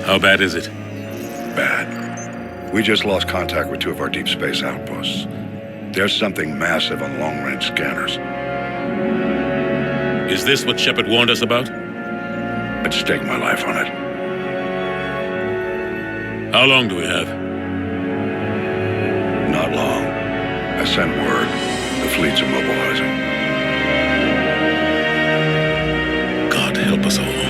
How bad is it? Bad. We just lost contact with 2 of our deep space outposts. There's something massive on long-range scanners. Is this what Shepard warned us about? I'd stake my life on it. How long do we have? Not long. I sent word. The fleets are mobilizing. God help us all.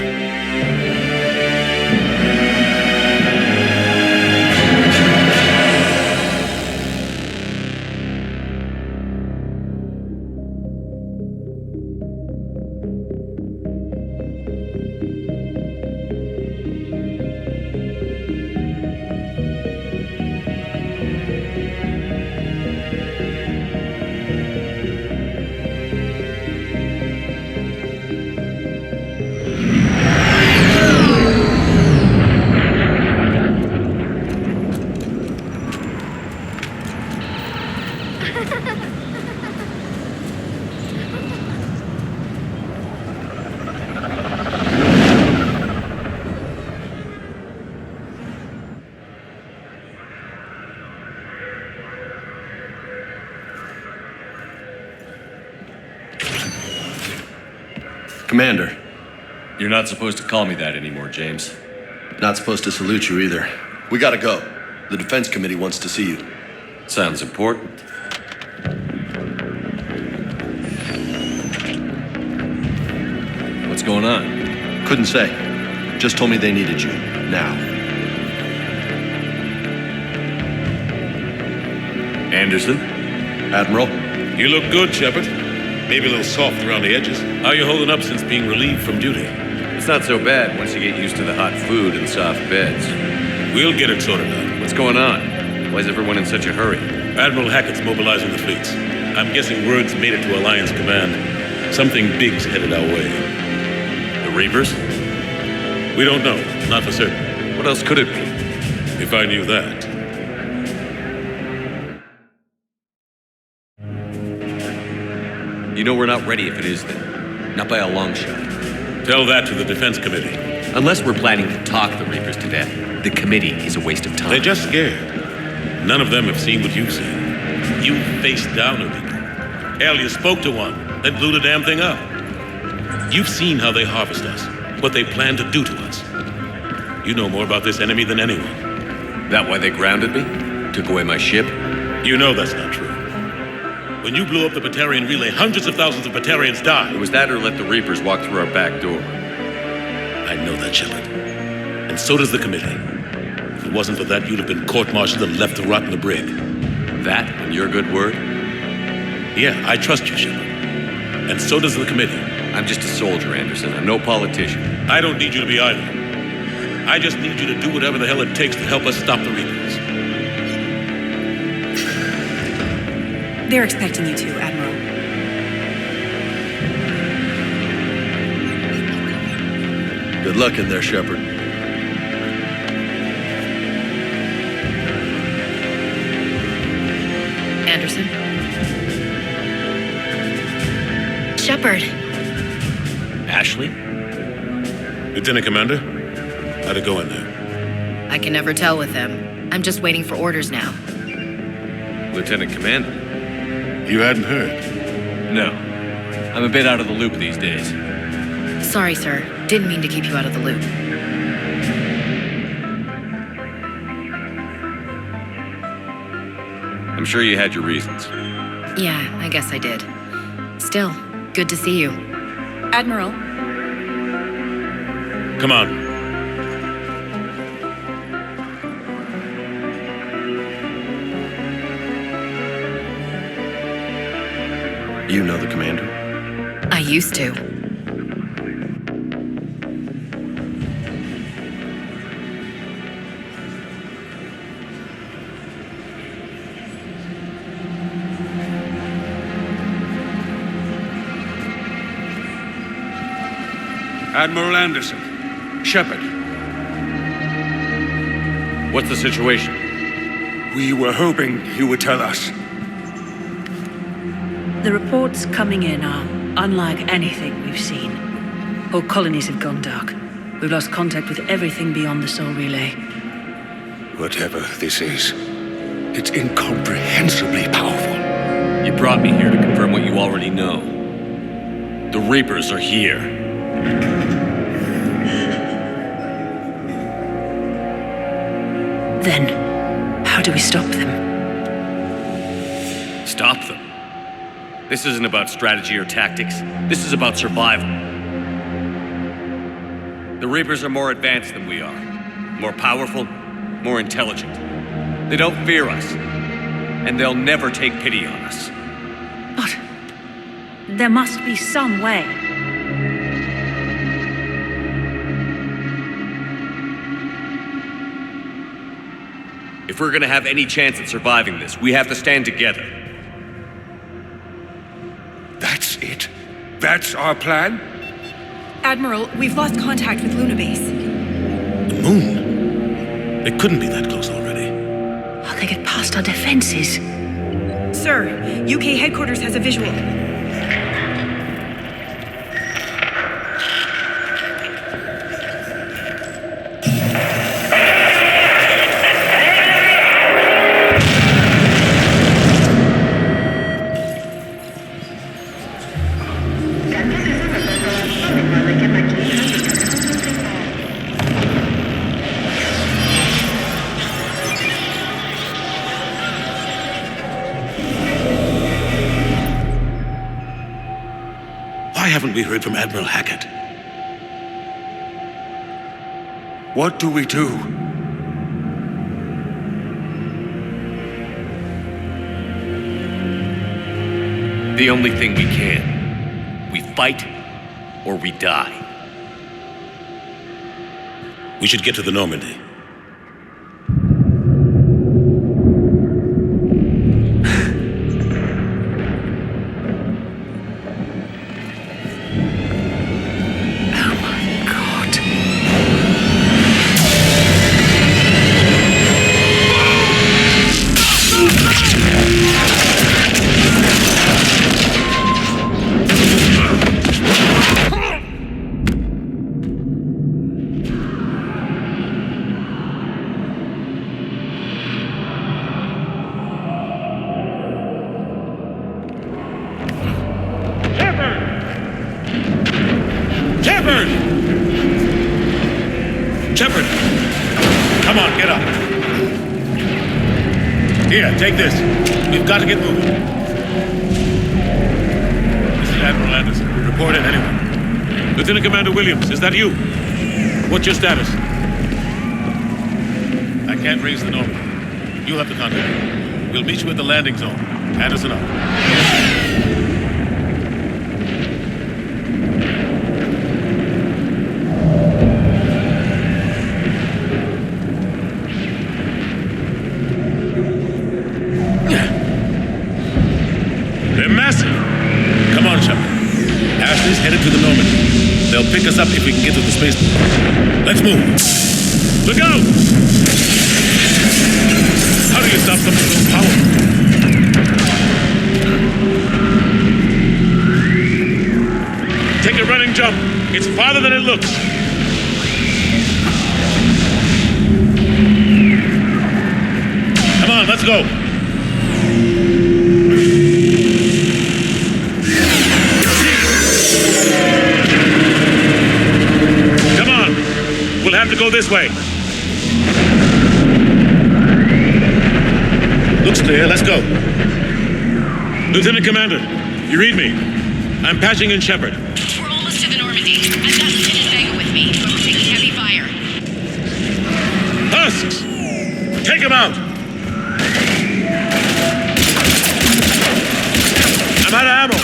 Commander. You're not supposed to call me that anymore, James. Not supposed to salute you either. We gotta go. The Defense Committee wants to see you. Sounds important. What's going on? Couldn't say. Just told me they needed you. Now. Anderson? Admiral? You look good, Shepard. Maybe a little soft around the edges. How are you holding up since being relieved from duty? It's not so bad once you get used to the hot food and soft beds. We'll get it sorted out. What's going on? Why is everyone in such a hurry? Admiral Hackett's mobilizing the fleets. I'm guessing word's made it to Alliance Command. Something big's headed our way. The Reapers? We don't know. Not for certain. What else could it be? If I knew that. You know we're not ready if it is then. Not by a long shot. Tell that to the Defense Committee. Unless we're planning to talk the Reapers to death, the committee is a waste of time. They're just scared. None of them have seen what you've seen. You faced down a Reaper. Hell, you spoke to one, then blew the damn thing up. You've seen how they harvest us, what they plan to do to us. You know more about this enemy than anyone. That why they grounded me? Took away my ship? You know that's not true. When you blew up the Batarian relay, hundreds of thousands of Batarians died. It was that or let the Reapers walk through our back door. I know that, Shepard. And so does the committee. If it wasn't for that, you'd have been court-martialed and left to rot in the brig. That and your good word? Yeah, I trust you, Shepard. And so does the committee. I'm just a soldier, Anderson. I'm no politician. I don't need you to be either. I just need you to do whatever the hell it takes to help us stop the Reapers. They're expecting you to, Admiral. Good luck in there, Shepard. Anderson? Shepard. Ashley? Lieutenant Commander, how'd it go in there? I can never tell with them. I'm just waiting for orders now. Lieutenant Commander? You hadn't heard? No. I'm a bit out of the loop these days. Sorry, sir. Didn't mean to keep you out of the loop. I'm sure you had your reasons. Yeah, I guess I did. Still, good to see you. Admiral. Come on. You know the commander? I used to. Admiral Anderson. Shepard. What's the situation? We were hoping you would tell us. The reports coming in are unlike anything we've seen. Whole colonies have gone dark. We've lost contact with everything beyond the Soul Relay. Whatever this is, it's incomprehensibly powerful. You brought me here to confirm what you already know. The Reapers are here. Then, how do we stop them? Stop them. This isn't about strategy or tactics. This is about survival. The Reapers are more advanced than we are. More powerful, more intelligent. They don't fear us. And they'll never take pity on us. But there must be some way. If we're gonna have any chance at surviving this, we have to stand together. That's it? That's our plan? Admiral, we've lost contact with Luna Base. The moon? They couldn't be that close already. How they get past our defenses? Sir, UK headquarters has a visual. Why haven't we heard from Admiral Hackett? What do we do? The only thing we can. We fight or we die. We should get to the Normandy. Shepard! Come on, get up. Here, take this. We've got to get moving. This is Admiral Anderson. Report in, anyone. Lieutenant Commander Williams, is that you? What's your status? I can't raise the Normandy. You'll have to contact me. We'll meet you at the landing zone. Anderson out. Headed to the Normandy. They'll pick us up if we can get to the spaceport. Let's move. Look out! How do you stop something so powerful? Take a running jump. It's farther than it looks. Come on, let's go. Come on. We'll have to go this way. Looks clear. Let's go. Lieutenant Commander, you read me? I'm patching in Shepard. We're almost to the Normandy. I've got Lieutenant Vega with me. I'm taking heavy fire. Husks! Take him out! I'm out of ammo.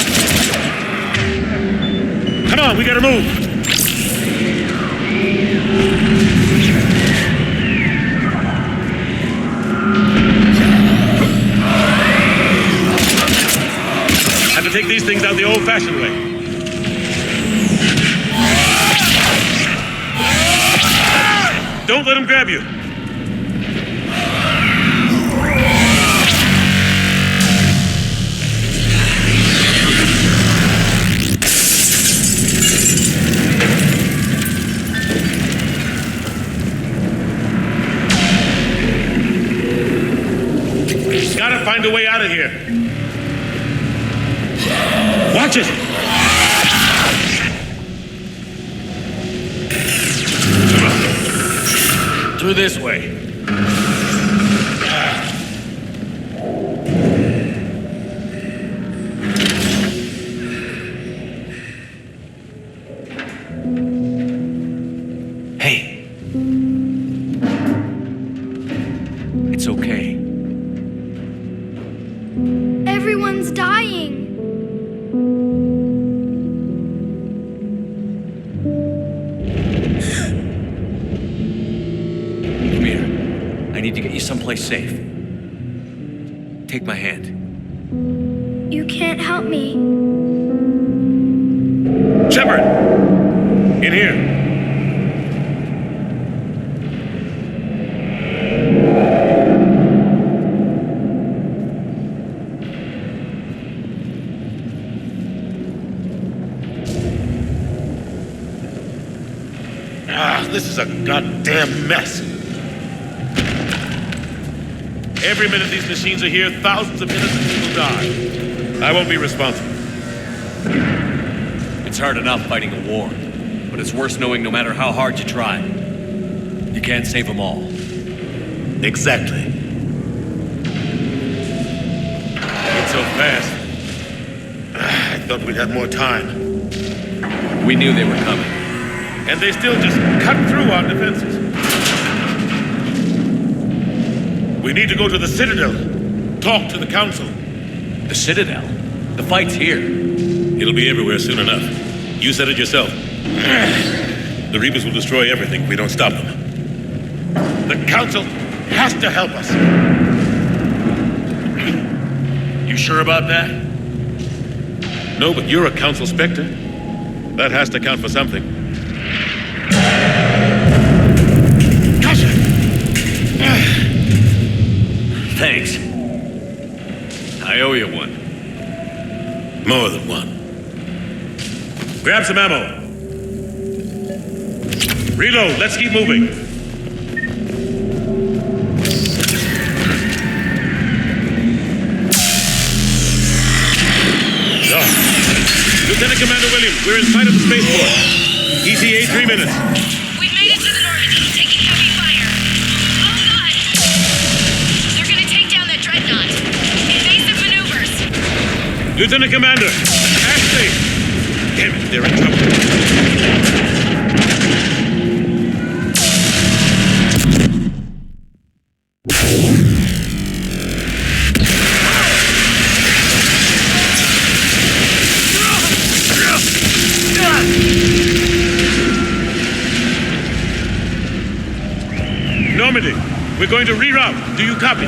Come on, we gotta move. Have to take these things out the old-fashioned way. Don't let him grab you. gotta find a way out of here. Watch it! Come on. Through this way. Hey. It's okay. Everyone's dying. Come here. I need to get you someplace safe. Take my hand. You can't help me. Shepard! In here. This is a goddamn mess. Every minute these machines are here, thousands of innocent people die. I won't be responsible. It's hard enough fighting a war, but it's worse knowing no matter how hard you try, you can't save them all. Exactly. Not so fast. I thought we'd have more time. We knew they were coming. And they still just cut through our defenses. We need to go to the Citadel. Talk to the Council. The Citadel? The fight's here. It'll be everywhere soon enough. You said it yourself. The Reapers will destroy everything if we don't stop them. The Council has to help us. You sure about that? No, but you're a Council Spectre. That has to count for something. Thanks. I owe you one. More than one. Grab some ammo. Reload. Let's keep moving. Lieutenant Commander Williams, we're in sight of the spaceport. ETA 3 minutes. We've made it to the Normandy, taking heavy fire. Oh God! They're gonna take down that dreadnought. Invasive maneuvers. Lieutenant Commander, Ashley! Damn it, they're in trouble. Normandy, we're going to reroute. Do you copy?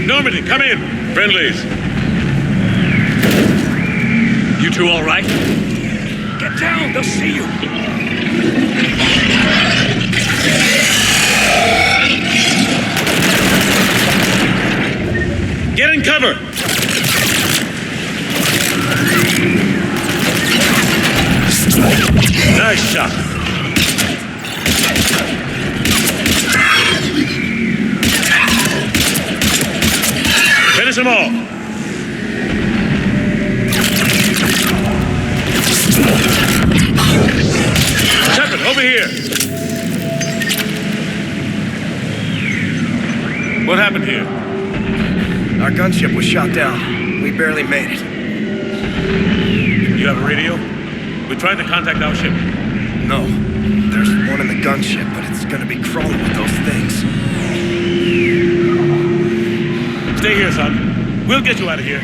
Normandy, come in. Friendlies. You two all right? Get down, they'll see you. Get in cover. Nice shot. Finish them all. Shepard, over here. What happened here? Our gunship was shot down. We barely made it. You have a radio? We tried to contact our ship. No. There's one in the gunship, but it's gonna be crawling with those things. Stay here, son. We'll get you out of here.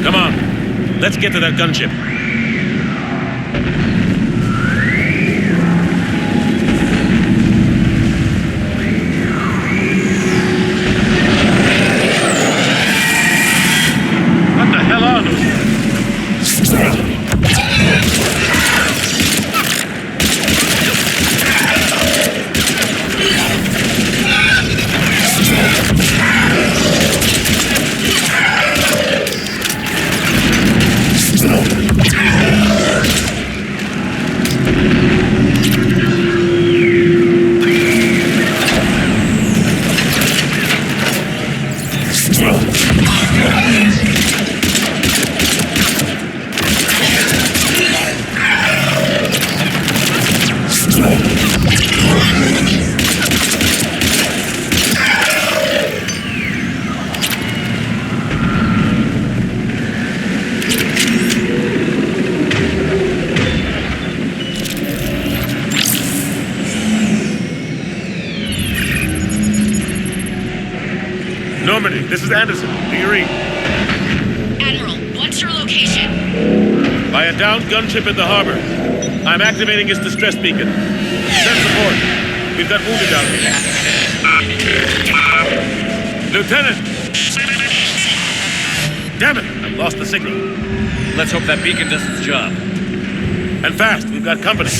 Come on. Let's get to that gunship. What the hell are those? Normandy, this is Anderson. Do you read? Admiral, what's your location? By a downed gunship in the harbor. I'm activating its distress beacon. Send support. We've got wounded down here. Lieutenant! Damn it! I've lost the signal. Let's hope that beacon does its job. And fast, we've got company.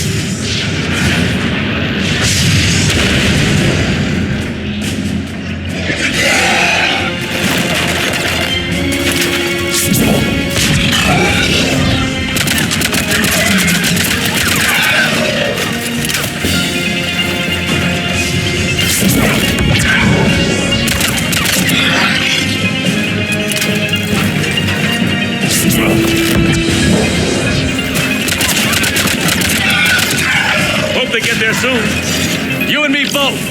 Hope they get there soon. You and me both!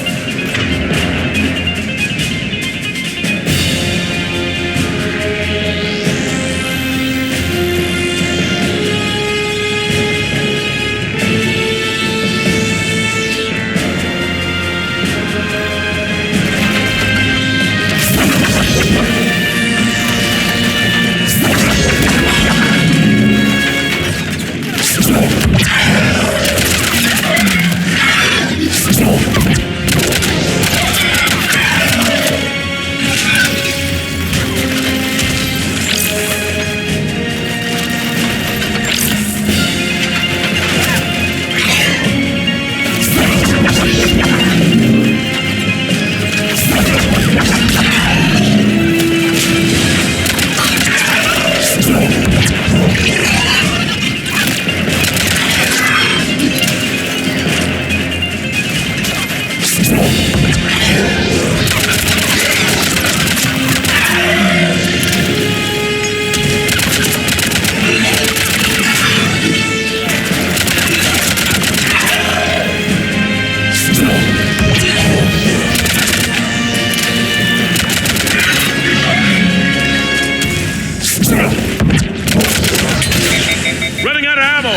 Running out of ammo!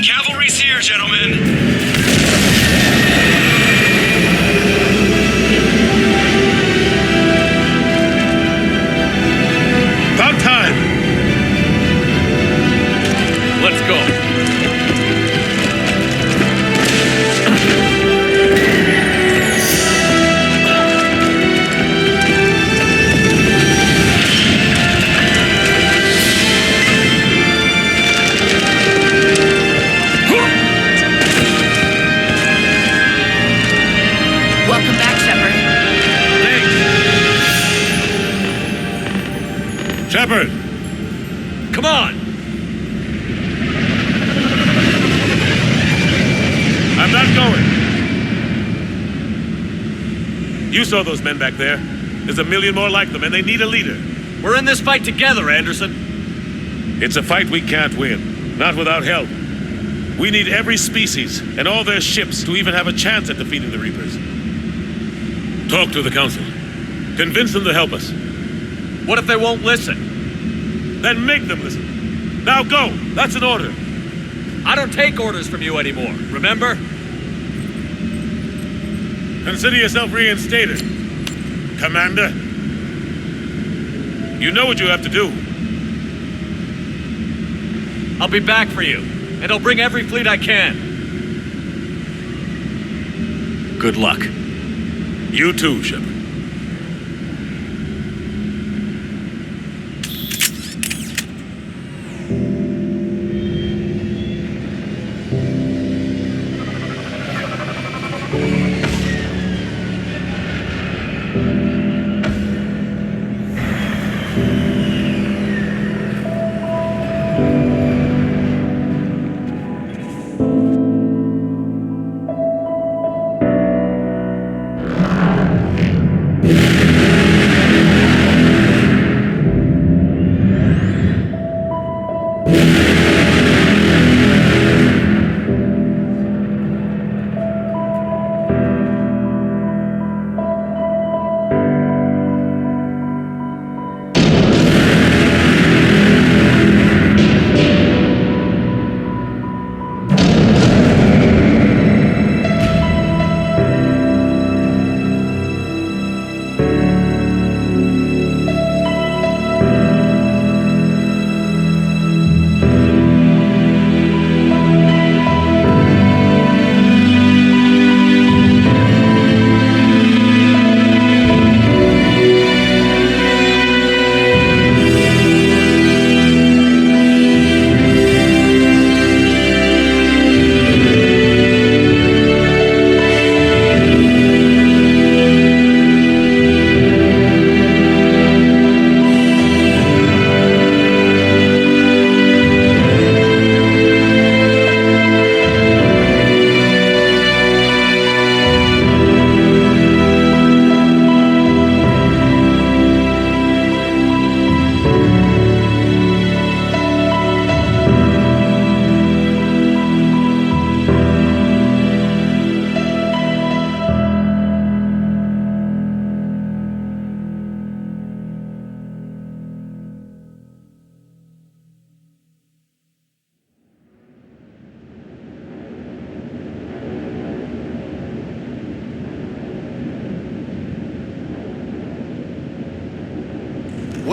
Cavalry's here, gentlemen. About time! Let's go. Welcome back, Shepard. Thanks. Shepard! Come on! I'm not going. You saw those men back there. There's a million more like them, and they need a leader. We're in this fight together, Anderson. It's a fight we can't win, not without help. We need every species and all their ships to even have a chance at defeating the Reapers. Talk to the Council. Convince them to help us. What if they won't listen? Then make them listen. Now go! That's an order. I don't take orders from you anymore, remember? Consider yourself reinstated, Commander. You know what you have to do. I'll be back for you, and I'll bring every fleet I can. Good luck. You too, Shepard.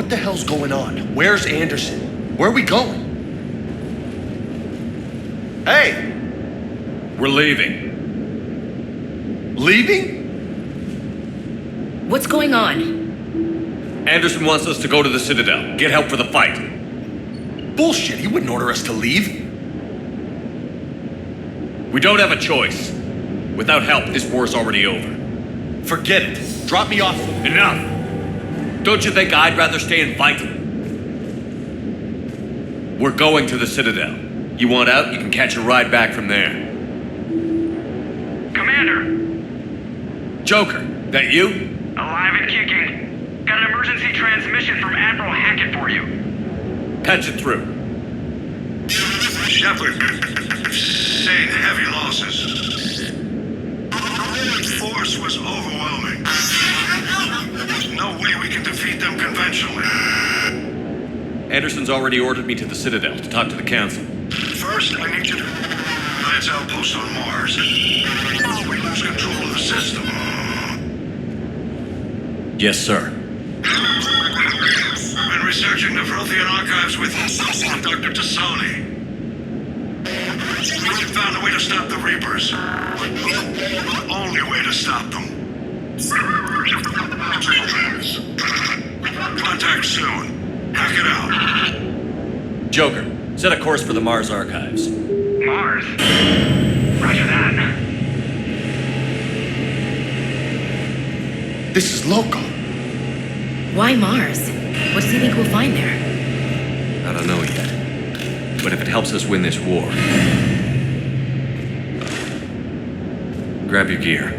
What the hell's going on? Where's Anderson? Where are we going? Hey! We're leaving. Leaving? What's going on? Anderson wants us to go to the Citadel, get help for the fight. Bullshit, he wouldn't order us to leave. We don't have a choice. Without help, this war's already over. Forget it. Drop me off. Enough! Don't you think I'd rather stay and fight? We're going to the Citadel. You want out, you can catch a ride back from there. Commander! Joker, that you? Alive and kicking. Got an emergency transmission from Admiral Hackett for you. Patch it through. Shepard, sustained heavy losses. The force was overwhelming. There's no way we can defeat them conventionally. Anderson's already ordered me to the Citadel to talk to the Council. First, I need you to lance outpost on Mars. We lose control of the system. Yes, sir. I've been researching the Prothean archives with Dr. Tassoni. We found a way to stop the Reapers. The only way to stop them. Contact soon. Hack it out. Joker, set a course for the Mars archives. Mars? Roger that. This is local. Why Mars? What does he think we'll find there? I don't know yet. But if it helps us win this war... Grab your gear.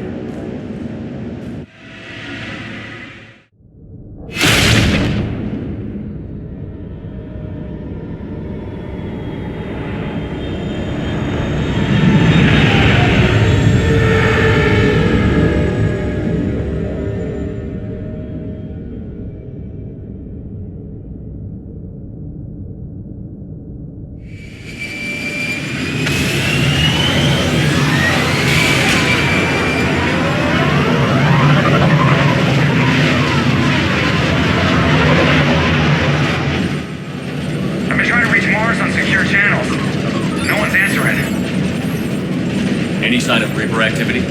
Activity?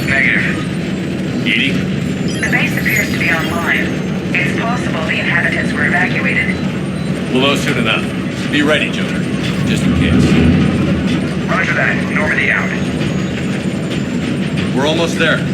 Negative. Edie? The base appears to be online. It's possible the inhabitants were evacuated. We'll know soon enough. Be ready, Joker. Just in case. Roger that. Normandy out. We're almost there.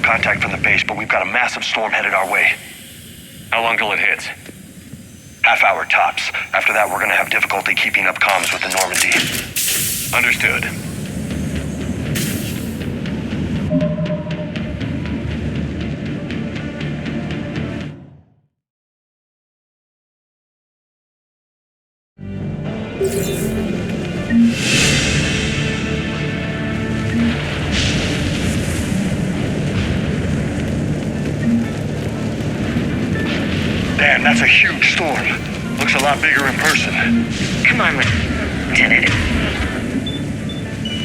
Contact from the base, but we've got a massive storm headed our way. How long till it hits? Half hour tops. After that, we're gonna have difficulty keeping up comms with the Normandy. Understood. Damn, that's a huge storm. Looks a lot bigger in person. Come on, Lieutenant.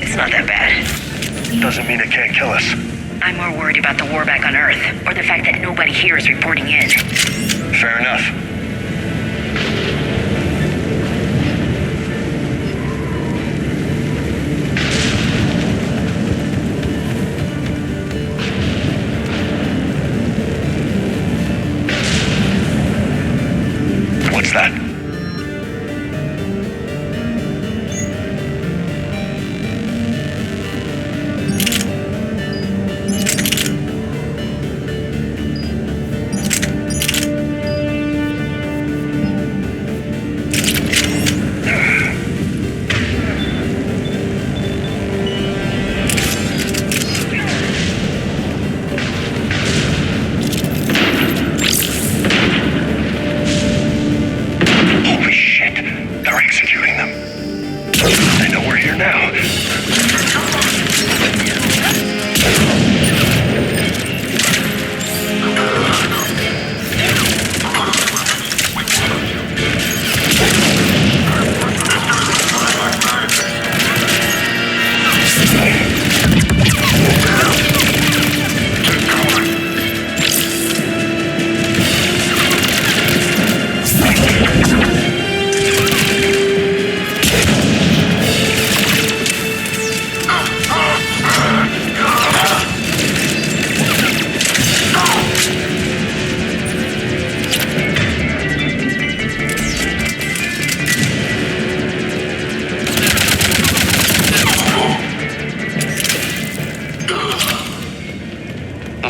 It's not that bad. Doesn't mean it can't kill us. I'm more worried about the war back on Earth, or the fact that nobody here is reporting in. Fair enough. What's that?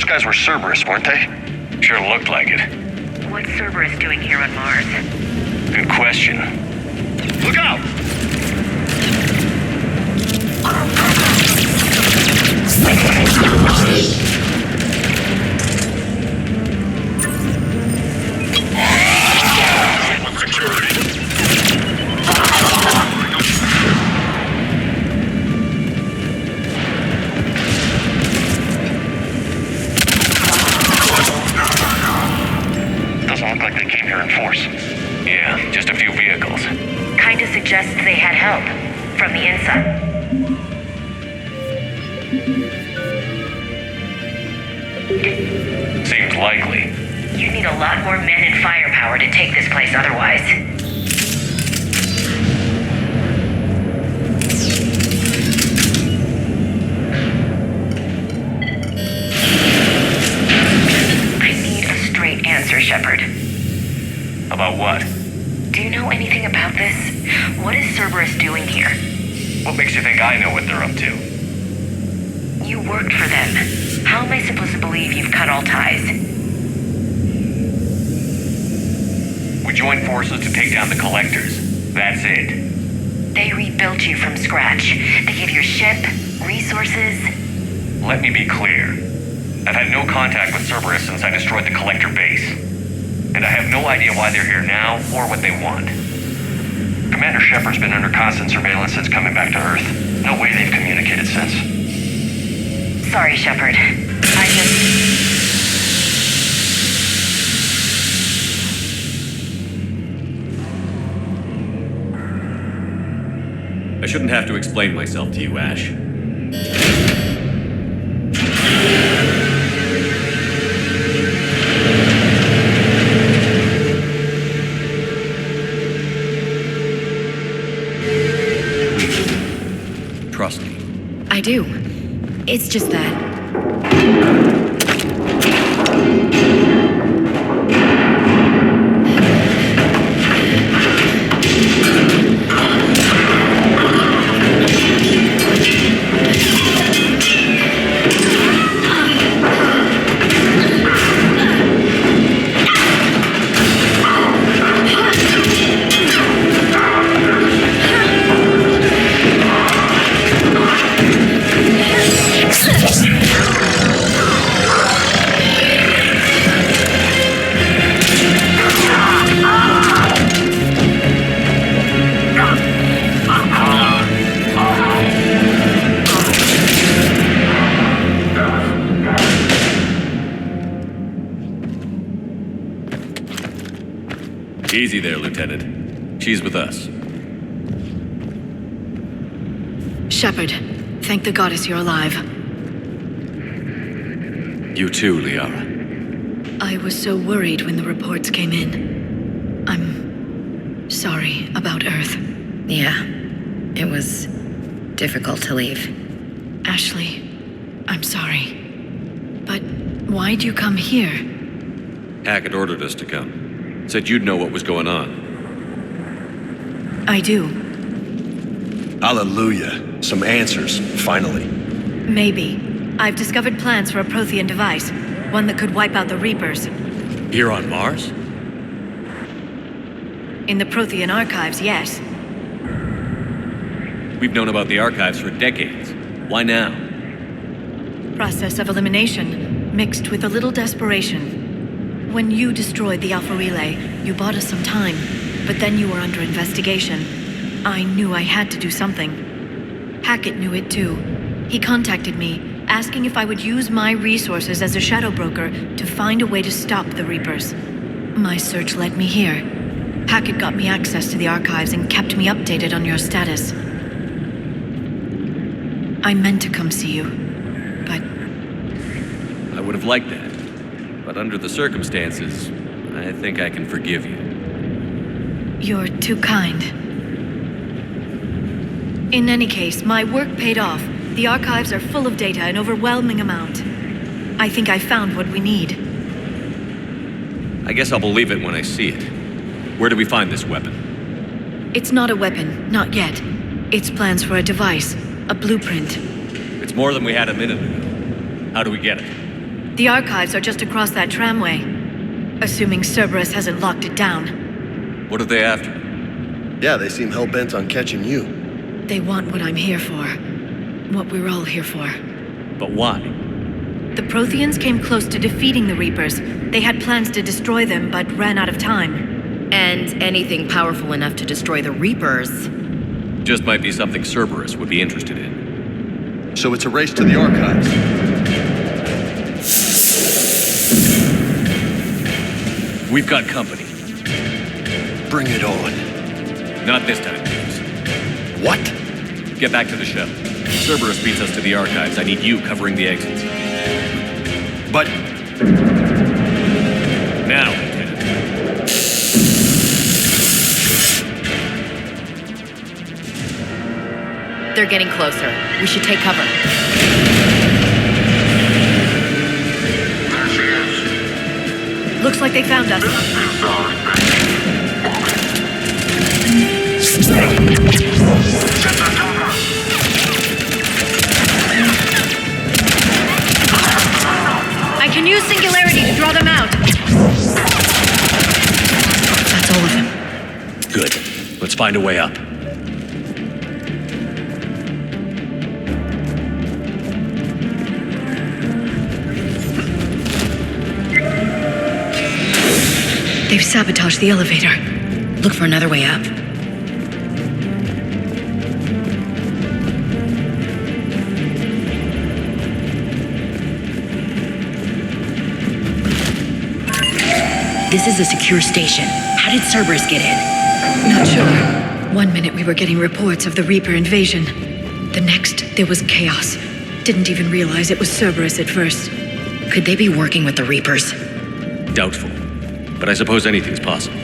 Those guys were Cerberus, weren't they? Sure looked like it. What's Cerberus doing here on Mars? Good question. Look out! Doesn't look like they came here in force. Yeah, just a few vehicles. Kinda suggests they had help. From the inside. Seems likely. You need a lot more men and firepower to take this place otherwise. I need a straight answer, Shepard. About what? Do you know anything about this? What is Cerberus doing here? What makes you think I know what they're up to? You worked for them. How am I supposed to believe you've cut all ties? We joined forces to take down the Collectors. That's it. They rebuilt you from scratch. They gave you a ship, resources. Let me be clear. I've had no contact with Cerberus since I destroyed the Collector base. And I have no idea why they're here now or what they want. Commander Shepard's been under constant surveillance since coming back to Earth. No way they've communicated since. Sorry, Shepard. I shouldn't have to explain myself to you, Ash. Trust me. I do. It's just that. Easy there, Lieutenant. She's with us. Shepard, thank the goddess you're alive. You too, Liara. I was so worried when the reports came in. I'm sorry about Earth. Yeah, it was difficult to leave. Ashley, I'm sorry. But why'd you come here? Hackett ordered us to come. Said you'd know what was going on. I do. Hallelujah. Some answers, finally. Maybe. I've discovered plans for a Prothean device. One that could wipe out the Reapers. Here on Mars? In the Prothean archives, yes. We've known about the archives for decades. Why now? Process of elimination, mixed with a little desperation. When you destroyed the Alpha Relay, you bought us some time, but then you were under investigation. I knew I had to do something. Hackett knew it too. He contacted me, asking if I would use my resources as a shadow broker to find a way to stop the Reapers. My search led me here. Hackett got me access to the archives and kept me updated on your status. I meant to come see you, but... I would have liked that. But under the circumstances, I think I can forgive you. You're too kind. In any case, my work paid off. The archives are full of data, an overwhelming amount. I think I found what we need. I guess I'll believe it when I see it. Where do we find this weapon? It's not a weapon, not yet. It's plans for a device, a blueprint. It's more than we had a minute ago. How do we get it? The archives are just across that tramway. Assuming Cerberus hasn't locked it down. What are they after? Yeah, they seem hell-bent on catching you. They want what I'm here for. What we're all here for. But why? The Protheans came close to defeating the Reapers. They had plans to destroy them, but ran out of time. And anything powerful enough to destroy the Reapers. Just might be something Cerberus would be interested in. So it's a race to the archives. We've got company. Bring it on. Not this time, James. What? Get back to the ship. Cerberus beats us to the archives. I need you covering the exits. But... Now, Lieutenant. They're getting closer. We should take cover. Looks like they found us. I can use Singularity to draw them out. That's all of them. Good. Let's find a way up. They've sabotaged the elevator. Look for another way up. This is a secure station. How did Cerberus get in? Not sure. 1 minute we were getting reports of the Reaper invasion. The next, there was chaos. Didn't even realize it was Cerberus at first. Could they be working with the Reapers? Doubtful. But I suppose anything's possible.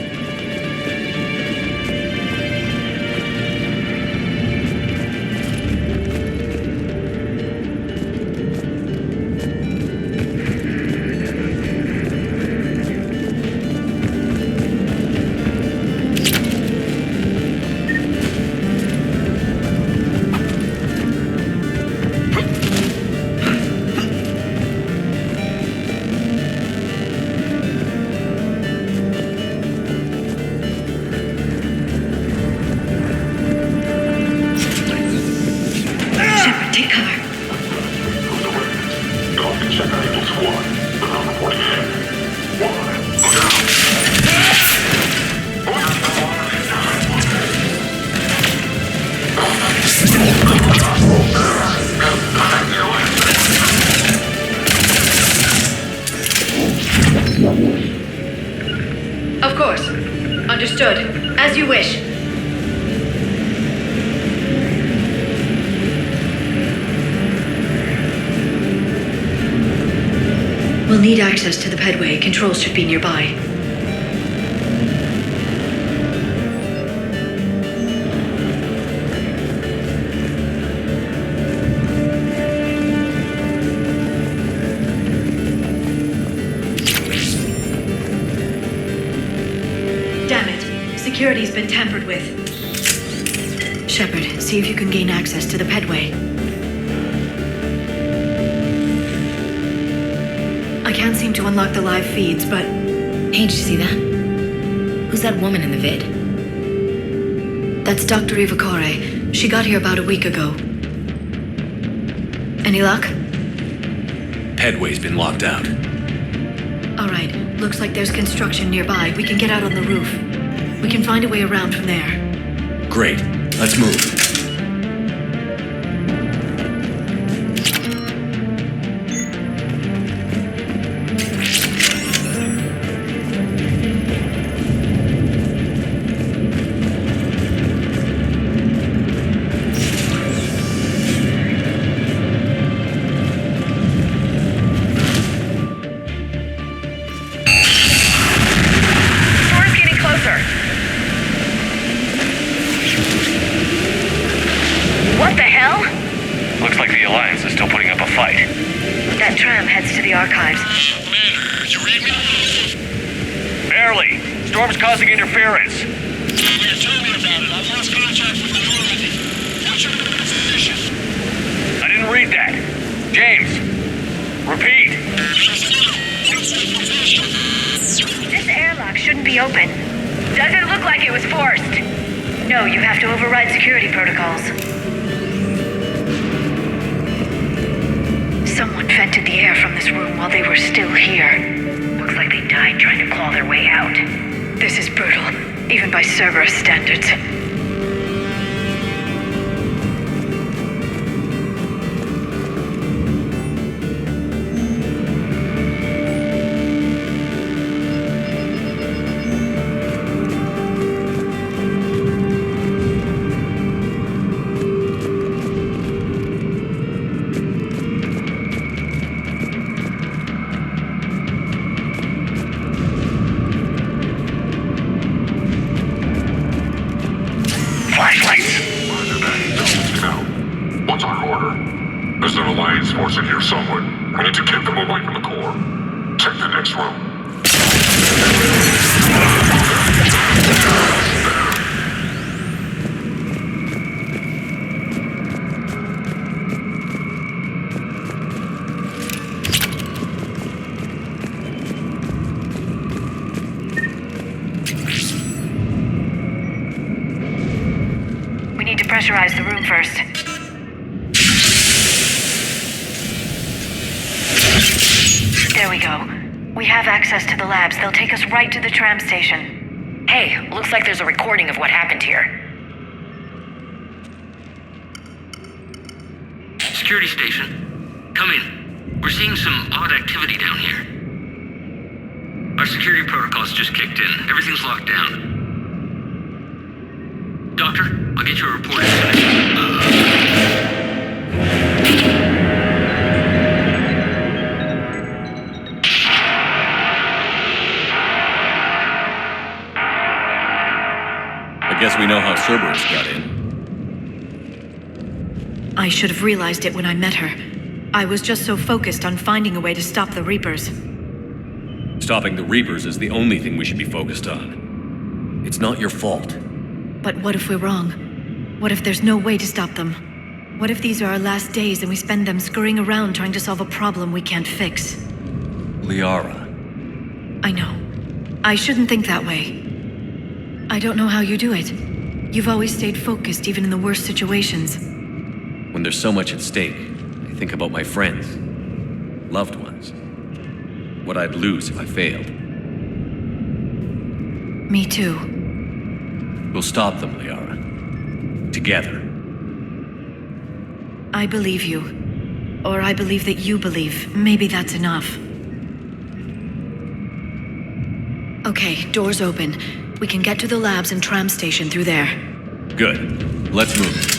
Of course. Understood. As you wish. We'll need access to the pedway. Controls should be nearby. Security's been tampered with. Shepard, see if you can gain access to the pedway. I can't seem to unlock the live feeds, but... Hey, did you see that? Who's that woman in the vid? That's Dr. Ivakare. She got here about a week ago. Any luck? Pedway's been locked out. All right. Looks like there's construction nearby. We can get out on the roof. We can find a way around from there. Great. Let's move. Causing interference. Tell me about it. I've lost contact with the Normandy. What's your position? I didn't read that. James, repeat. open. Doesn't look like it was forced. No, you have to override security protocols. Someone vented the air from this room while they were still here. Looks like they died trying to claw their way out. This is brutal, even by Cerberus standards. force in here somewhere. We need to keep them away from the core. Check the next room. We need to pressurize the room first. There we go. We have access to the labs. They'll take us right to the tram station. Hey, looks like there's a recording of what happened here. Security station. Come in. We're seeing some odd activity down here. Our security protocols just kicked in. Everything's locked down. Doctor, I'll get you a report as soon as... I guess we know how Cerberus got in. I should have realized it when I met her. I was just so focused on finding a way to stop the Reapers. Stopping the Reapers is the only thing we should be focused on. It's not your fault. But what if we're wrong? What if there's no way to stop them? What if these are our last days and we spend them scurrying around trying to solve a problem we can't fix? Liara. I know. I shouldn't think that way. I don't know how you do it. You've always stayed focused even in the worst situations. When there's so much at stake, I think about my friends, loved ones. What I'd lose if I failed. Me too. We'll stop them, Liara. Together. I believe you. Or I believe that you believe. Maybe that's enough. Okay, doors open. We can get to the labs and tram station through there. Good. Let's move.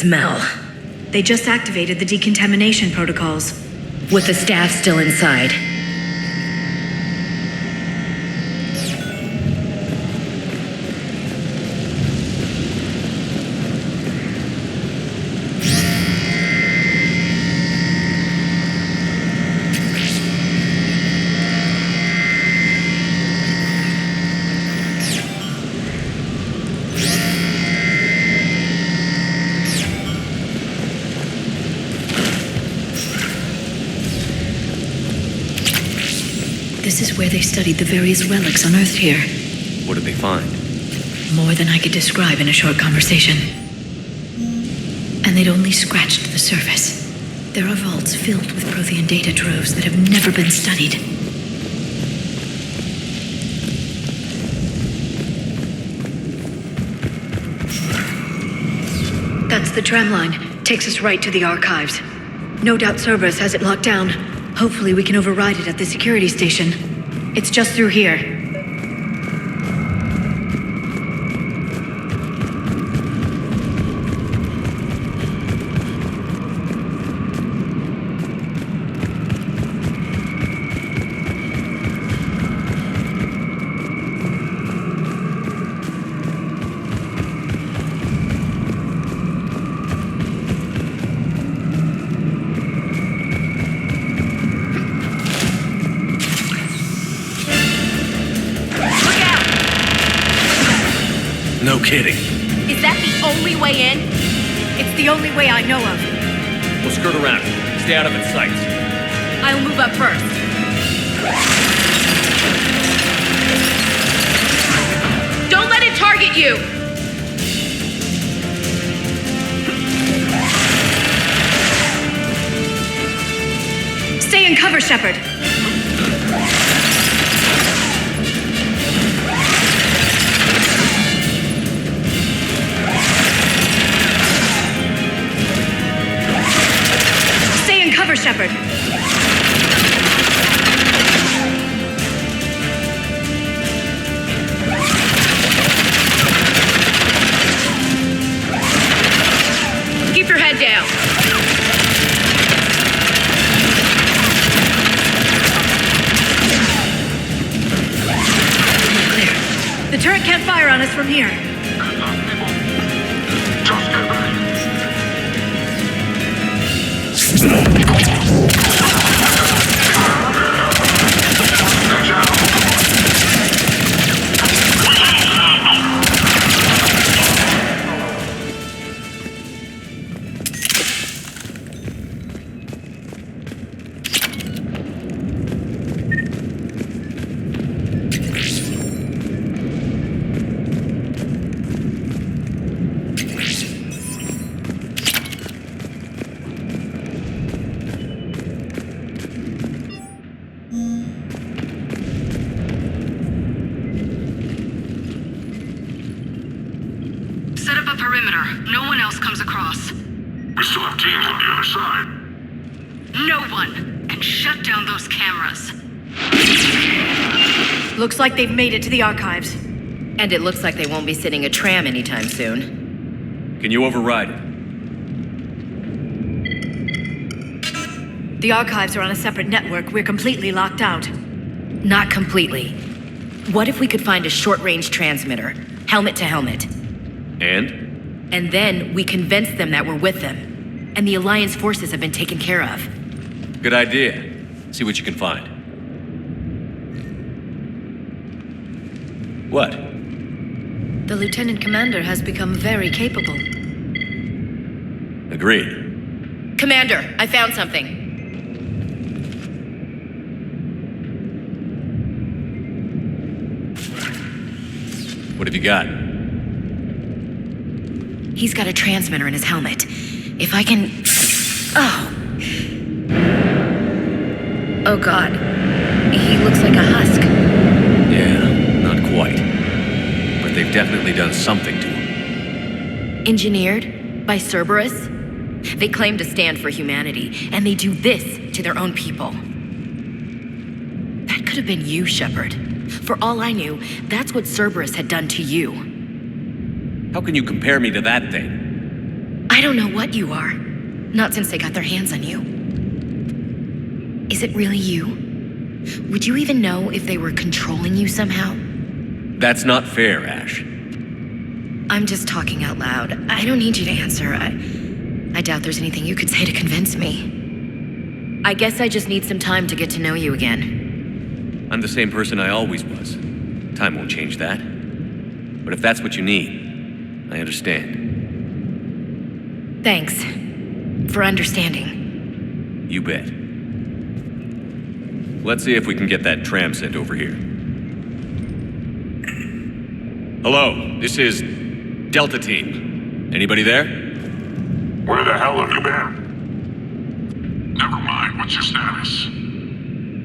smell. They just activated the decontamination protocols. With the staff still inside. This is where they studied the various relics unearthed here. What did they find? More than I could describe in a short conversation. And they'd only scratched the surface. There are vaults filled with Prothean data troves that have never been studied. That's the tram line. Takes us right to the archives. No doubt Cerberus has it locked down. Hopefully we can override it at the security station. It's just through here. No kidding. Is that the only way in? It's the only way I know of. We'll skirt around. Stay out of its sights. I'll move up first. Don't let it target you! Stay in cover, Shepard. Cover, Shepard. Keep your head down. Clear. The turret can't fire on us from here. Looks like they've made it to the archives. And it looks like they won't be sitting a tram anytime soon. Can you override it? The archives are on a separate network. We're completely locked out. Not completely. What if we could find a short-range transmitter, helmet to helmet? And? And then we convince them that we're with them, and the Alliance forces have been taken care of. Good idea. See what you can find. What? The Lieutenant Commander has become very capable. Agreed. Commander, I found something. What have you got? He's got a transmitter in his helmet. If I can... Oh God. He looks like a husk. Yeah, not quite. But they've definitely done something to him. Engineered by Cerberus? They claim to stand for humanity, and they do this to their own people. That could have been you, Shepard. For all I knew, that's what Cerberus had done to you. How can you compare me to that thing? I don't know what you are. Not since they got their hands on you. Is it really you? Would you even know if they were controlling you somehow? That's not fair, Ash. I'm just talking out loud. I don't need you to answer. I doubt there's anything you could say to convince me. I guess I just need some time to get to know you again. I'm the same person I always was. Time won't change that. But if that's what you need, I understand. Thanks for understanding. You bet. Let's see if we can get that tram sent over here. Hello, this is Delta Team. Anybody there? Where the hell have you been? Never mind, what's your status?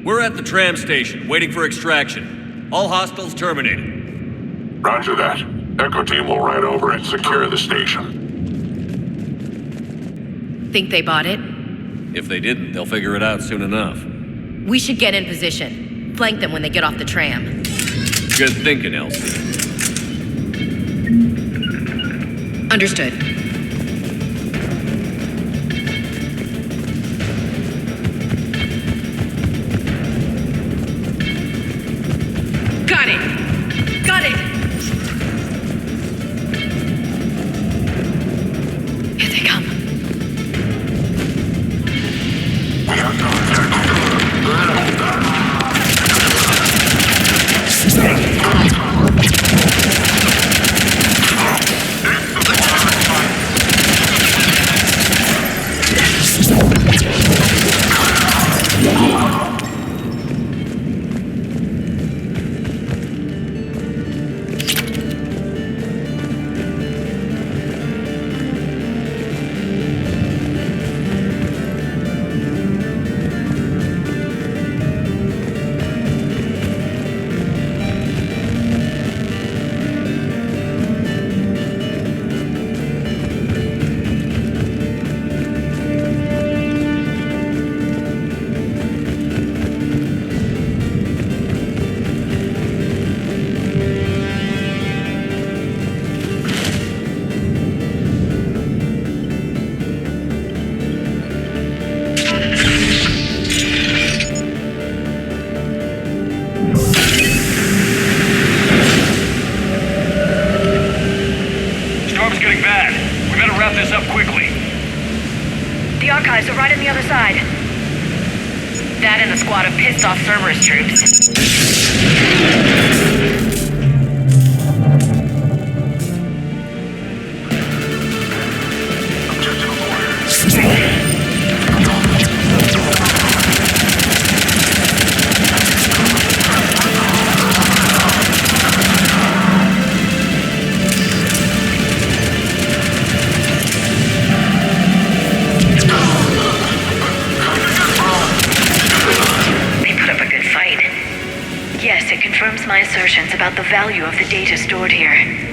We're at the tram station, waiting for extraction. All hostiles terminated. Roger that. Echo Team will ride over and secure the station. Think they bought it? If they didn't, they'll figure it out soon enough. We should get in position. Flank them when they get off the tram. Good thinking, Elsie. Understood. Got it! Got it! Here they come. That and a squad of pissed-off Cerberus troops. My assertions about the value of the data stored here.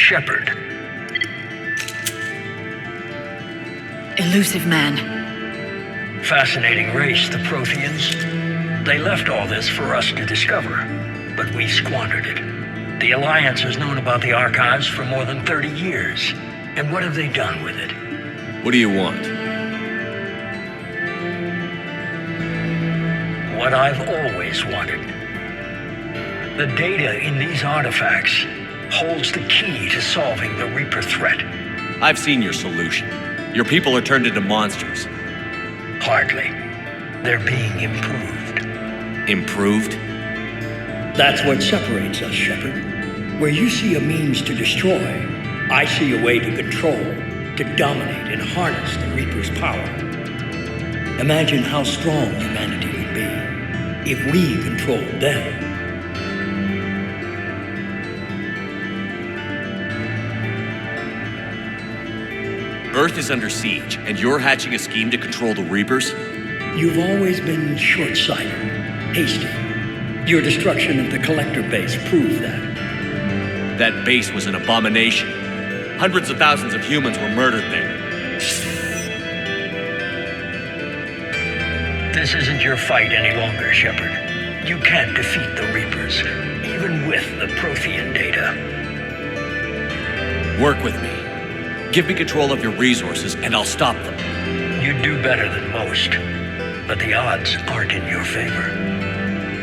Shepard. Elusive man. Fascinating race, the Protheans. They left all this for us to discover, but we squandered it. The Alliance has known about the archives for more than 30 years. And what have they done with it? What do you want? What I've always wanted. The data in these artifacts holds the key to solving the Reaper threat. I've seen your solution. Your people are turned into monsters. Hardly. They're being improved. Improved? That's what separates us, Shepard. Where you see a means to destroy, I see a way to control, to dominate and harness the Reaper's power. Imagine how strong humanity would be if we controlled them. Earth is under siege, and you're hatching a scheme to control the Reapers? You've always been short-sighted, hasty. Your destruction of the Collector base proved that. That base was an abomination. Hundreds of thousands of humans were murdered there. This isn't your fight any longer, Shepard. You can't defeat the Reapers, even with the Prothean data. Work with me. Give me control of your resources, and I'll stop them. You'd do better than most, but the odds aren't in your favor.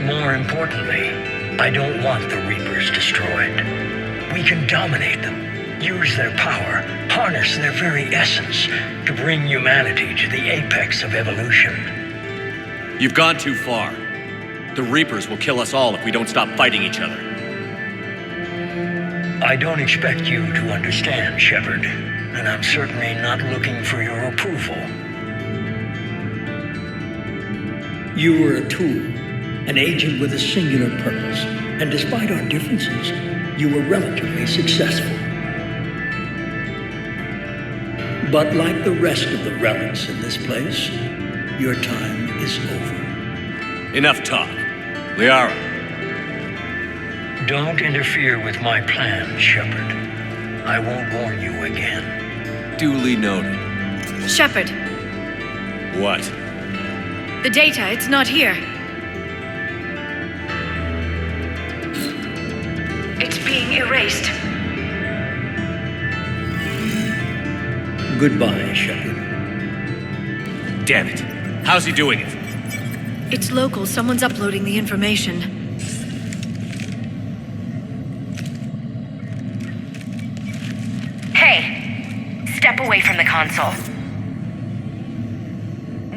More importantly, I don't want the Reapers destroyed. We can dominate them, use their power, harness their very essence to bring humanity to the apex of evolution. You've gone too far. The Reapers will kill us all if we don't stop fighting each other. I don't expect you to understand, Shepard, and I'm certainly not looking for your approval. You were a tool, an agent with a singular purpose, and despite our differences, you were relatively successful. But like the rest of the relics in this place, your time is over. Enough talk. Liara. Don't interfere with my plan, Shepard. I won't warn you again. Duly noted. Shepard. What? The data, it's not here. It's being erased. Goodbye, Shepard. Damn it. How's he doing it? It's local. Someone's uploading the information. Hey! Step away from the console.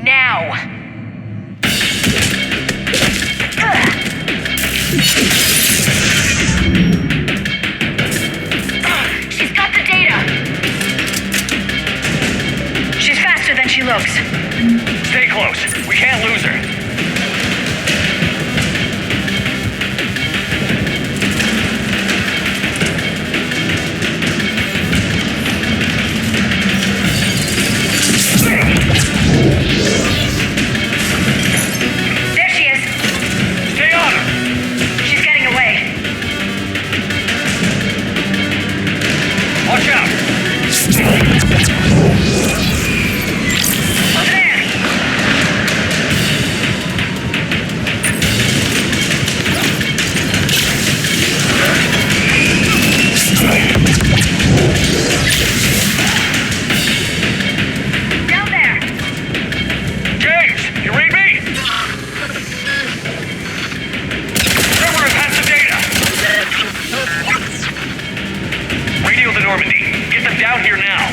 Now! She's got the data! She's faster than she looks. Stay close. We can't lose her. There she is. Stay on her. She's getting away. Watch out. Over there. Down there. James, you read me? Cerberus has the data. Radio the Normandy. Get them down here now.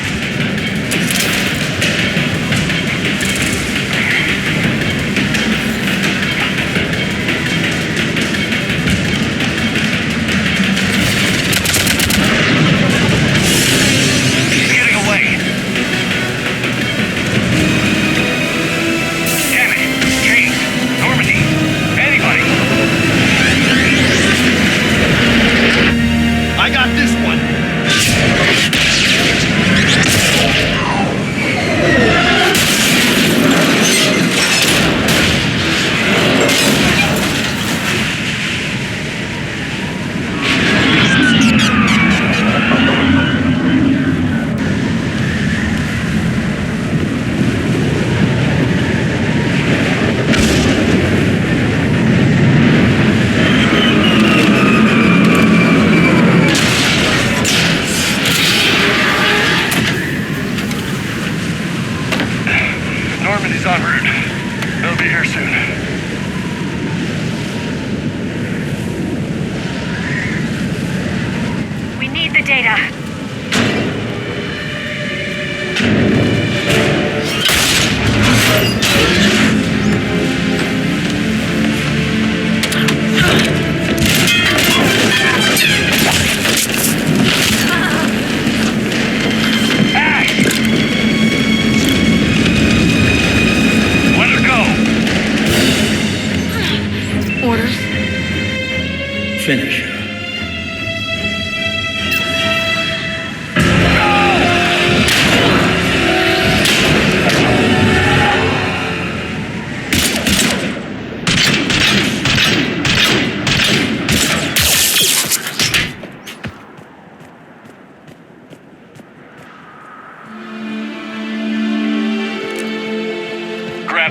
She's getting away. Damn it. James, Normandy, anybody. I got this one.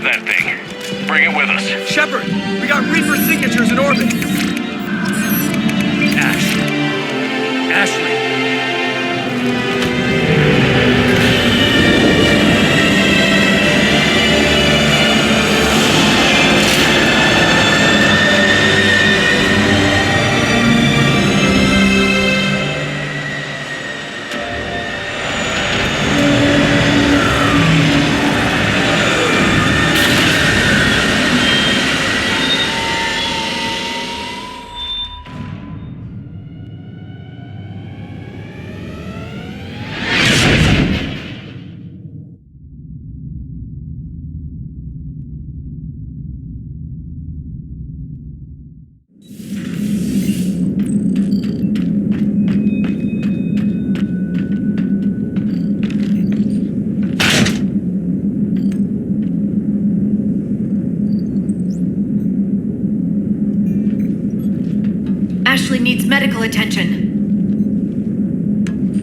that thing. Bring it with us. Shepard, we got Reaper signatures in orbit. Ashley. Ashley needs medical attention.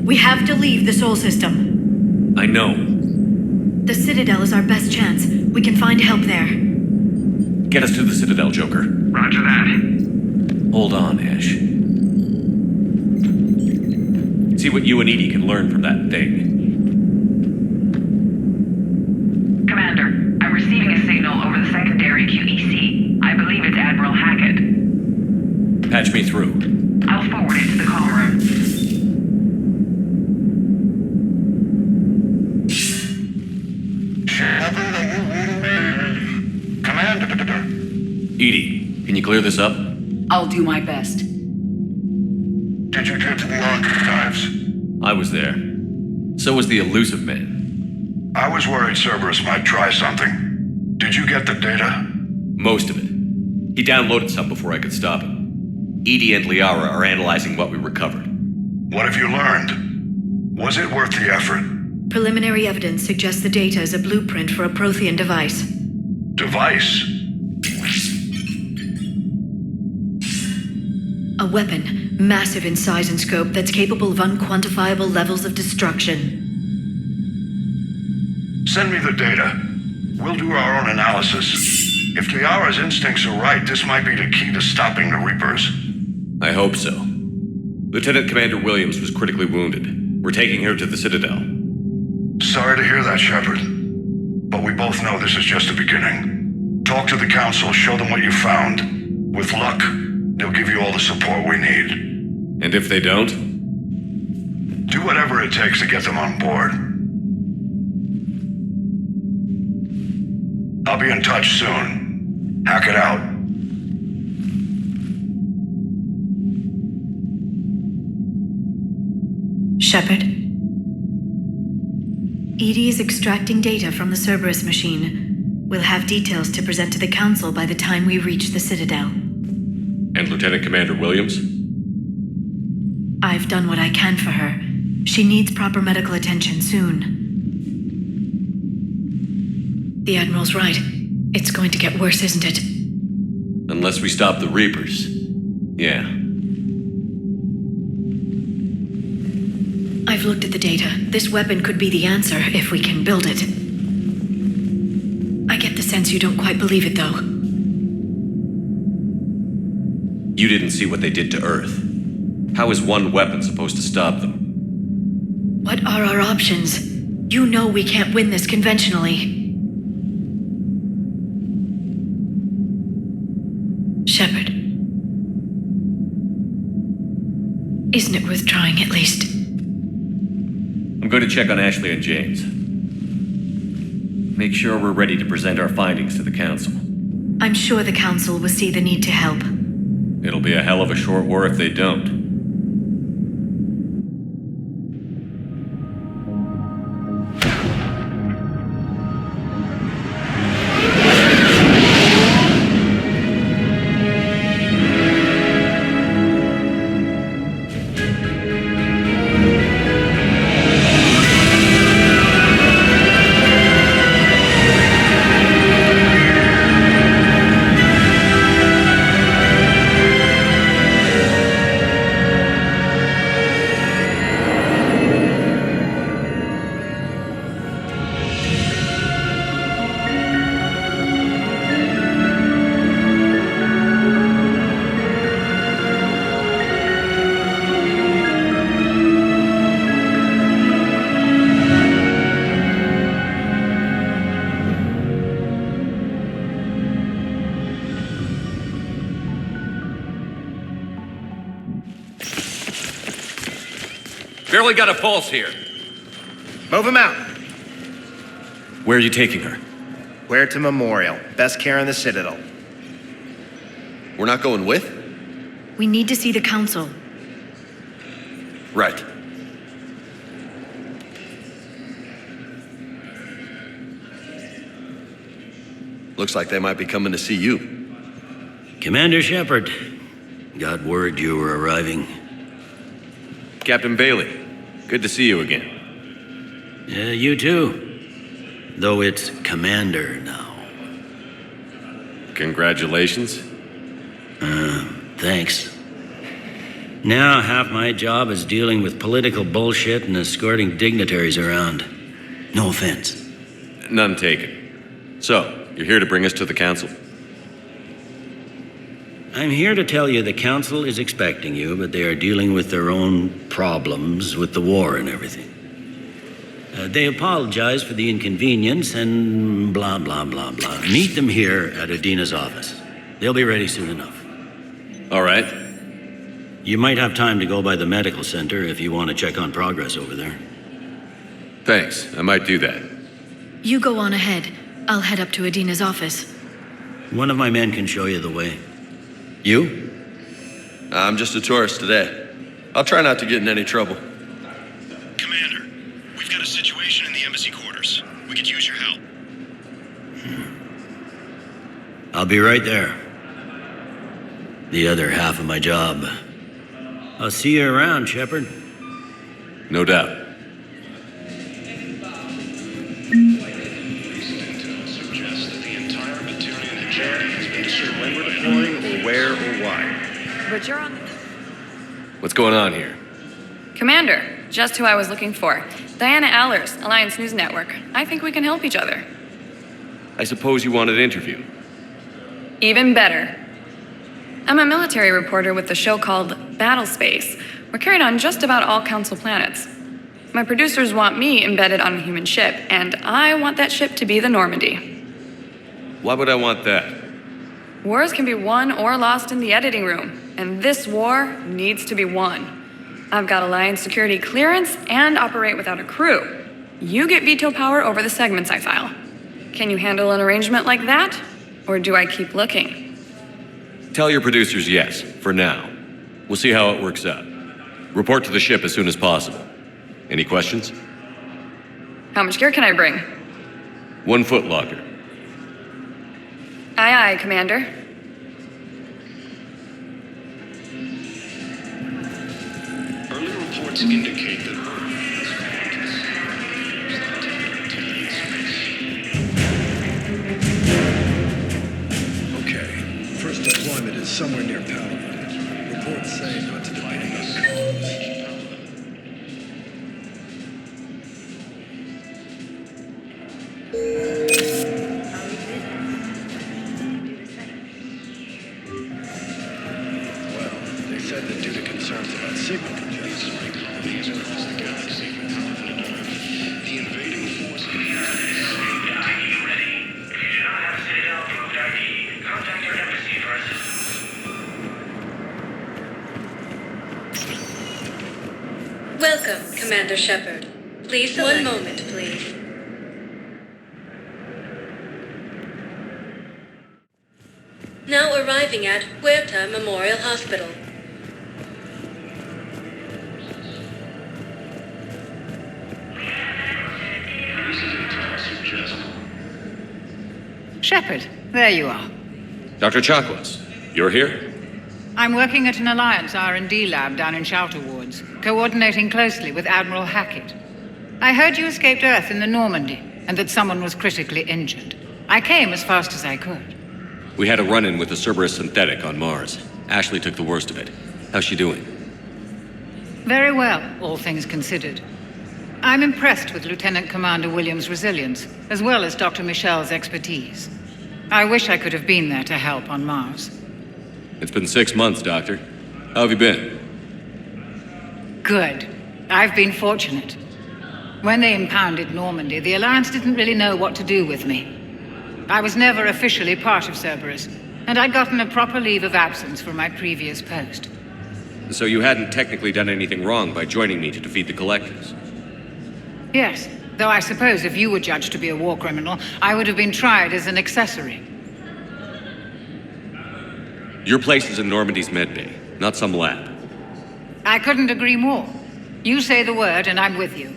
We have to leave the Sol system. I know. The Citadel is our best chance. We can find help there. Get us to the Citadel, Joker. Roger that. Hold on, Ash. See what you and Edie can learn from that thing. Commander, I'm receiving a signal over the secondary QEC. I believe it's Admiral Hackett. Patch me through. I'll forward it to the call room. Commander. Edie, can you clear this up? I'll do my best. Did you get to the archives? I was there. So was the elusive man. I was worried Cerberus might try something. Did you get the data? Most of it. He downloaded some before I could stop him. Edie and Liara are analyzing what we recovered. What have you learned? Was it worth the effort? Preliminary evidence suggests the data is a blueprint for a Prothean device. Device? A weapon, massive in size and scope, that's capable of unquantifiable levels of destruction. Send me the data. We'll do our own analysis. If Liara's instincts are right, this might be the key to stopping the Reapers. I hope so. Lieutenant Commander Williams was critically wounded. We're taking her to the Citadel. Sorry to hear that, Shepard. But we both know this is just the beginning. Talk to the Council, show them what you found. With luck, they'll give you all the support we need. And if they don't? Do whatever it takes to get them on board. I'll be in touch soon. Hack it out. Shepard? Edie is extracting data from the Cerberus machine. We'll have details to present to the Council by the time we reach the Citadel. And Lieutenant Commander Williams? I've done what I can for her. She needs proper medical attention soon. The Admiral's right. It's going to get worse, isn't it? Unless we stop the Reapers. Yeah. I've looked at the data. This weapon could be the answer if we can build it. I get the sense you don't quite believe it, though. You didn't see what they did to Earth. How is one weapon supposed to stop them? What are our options? You know we can't win this conventionally. Shepard. Isn't it worth trying at least? I'm going to check on Ashley and James. Make sure we're ready to present our findings to the Council. I'm sure the Council will see the need to help. It'll be a hell of a short war if they don't. really got a pulse here. Move him out. Where are you taking her? Where to Memorial. Best care in the Citadel. We're not going with? We need to see the Council. Right. Looks like they might be coming to see you. Commander Shepard, got word you were arriving. Captain Bailey, good to see you again. Yeah, you too. Though it's Commander now. Congratulations. Thanks. Now half my job is dealing with political bullshit and escorting dignitaries around. No offense. None taken. So, you're here to bring us to the Council? I'm here to tell you the Council is expecting you, but they are dealing with their own problems with the war and everything. They apologize for the inconvenience and blah, blah, blah, blah. Meet them here at Adina's office. They'll be ready soon enough. All right. You might have time to go by the medical center if you want to check on progress over there. Thanks, I might do that. You go on ahead. I'll head up to Adina's office. One of my men can show you the way. You? I'm just a tourist today. I'll try not to get in any trouble. Commander, we've got a situation in the embassy quarters. We could use your help. I'll be right there. The other half of my job. I'll see you around, Shepard. No doubt. When we're deploying, or where, or why. But you're on... What's going on here? Commander, just who I was looking for. Diana Allers, Alliance News Network. I think we can help each other. I suppose you want an interview? Even better. I'm a military reporter with the show called Battle Space. We're carried on just about all Council planets. My producers want me embedded on a human ship, and I want that ship to be the Normandy. Why would I want that? Wars can be won or lost in the editing room, and this war needs to be won. I've got Alliance security clearance and operate without a crew. You get veto power over the segments I file. Can you handle an arrangement like that? Or do I keep looking? Tell your producers yes, for now. We'll see how it works out. Report to the ship as soon as possible. Any questions? How much gear can I bring? 1 foot locker. Aye, aye, Commander. Early reports indicate that Okay, first deployment is somewhere near Palawan. Reports say not to depend on calls. Welcome, Commander Shepard. Please select... 1 moment, please. Now arriving at Huerta Memorial Hospital. Shepard, there you are. Dr. Chakwas, you're here? I'm working at an Alliance R&D lab down in Shelter Wards, coordinating closely with Admiral Hackett. I heard you escaped Earth in the Normandy, and that someone was critically injured. I came as fast as I could. We had a run-in with a Cerberus synthetic on Mars. Ashley took the worst of it. How's she doing? Very well, all things considered. I'm impressed with Lieutenant Commander Williams' resilience, as well as Dr. Michel's expertise. I wish I could have been there to help on Mars. It's been 6 months, Doctor. How have you been? Good. I've been fortunate. When they impounded Normandy, the Alliance didn't really know what to do with me. I was never officially part of Cerberus, and I'd gotten a proper leave of absence from my previous post. So you hadn't technically done anything wrong by joining me to defeat the Collectors? Yes, though I suppose if you were judged to be a war criminal, I would have been tried as an accessory. Your place is in Normandy's medbay, not some lab. I couldn't agree more. You say the word and I'm with you.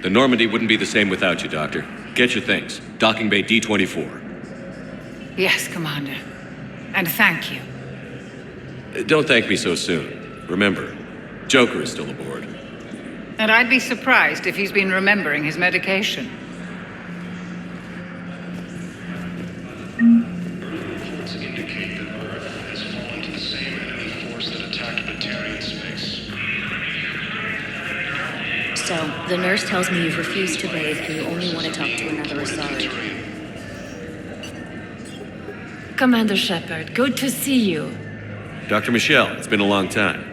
The Normandy wouldn't be the same without you, Doctor. Get your things. Docking bay D-24. Yes, Commander. And thank you. Don't thank me so soon. Remember, Joker is still aboard. And I'd be surprised if he's been remembering his medication. Reports indicate that Earth has fallen to the same enemy force that attacked the Turian space. So, the nurse tells me you've refused to bathe and you only want to talk to another Asari. Commander Shepard, good to see you. Dr. Michelle, it's been a long time.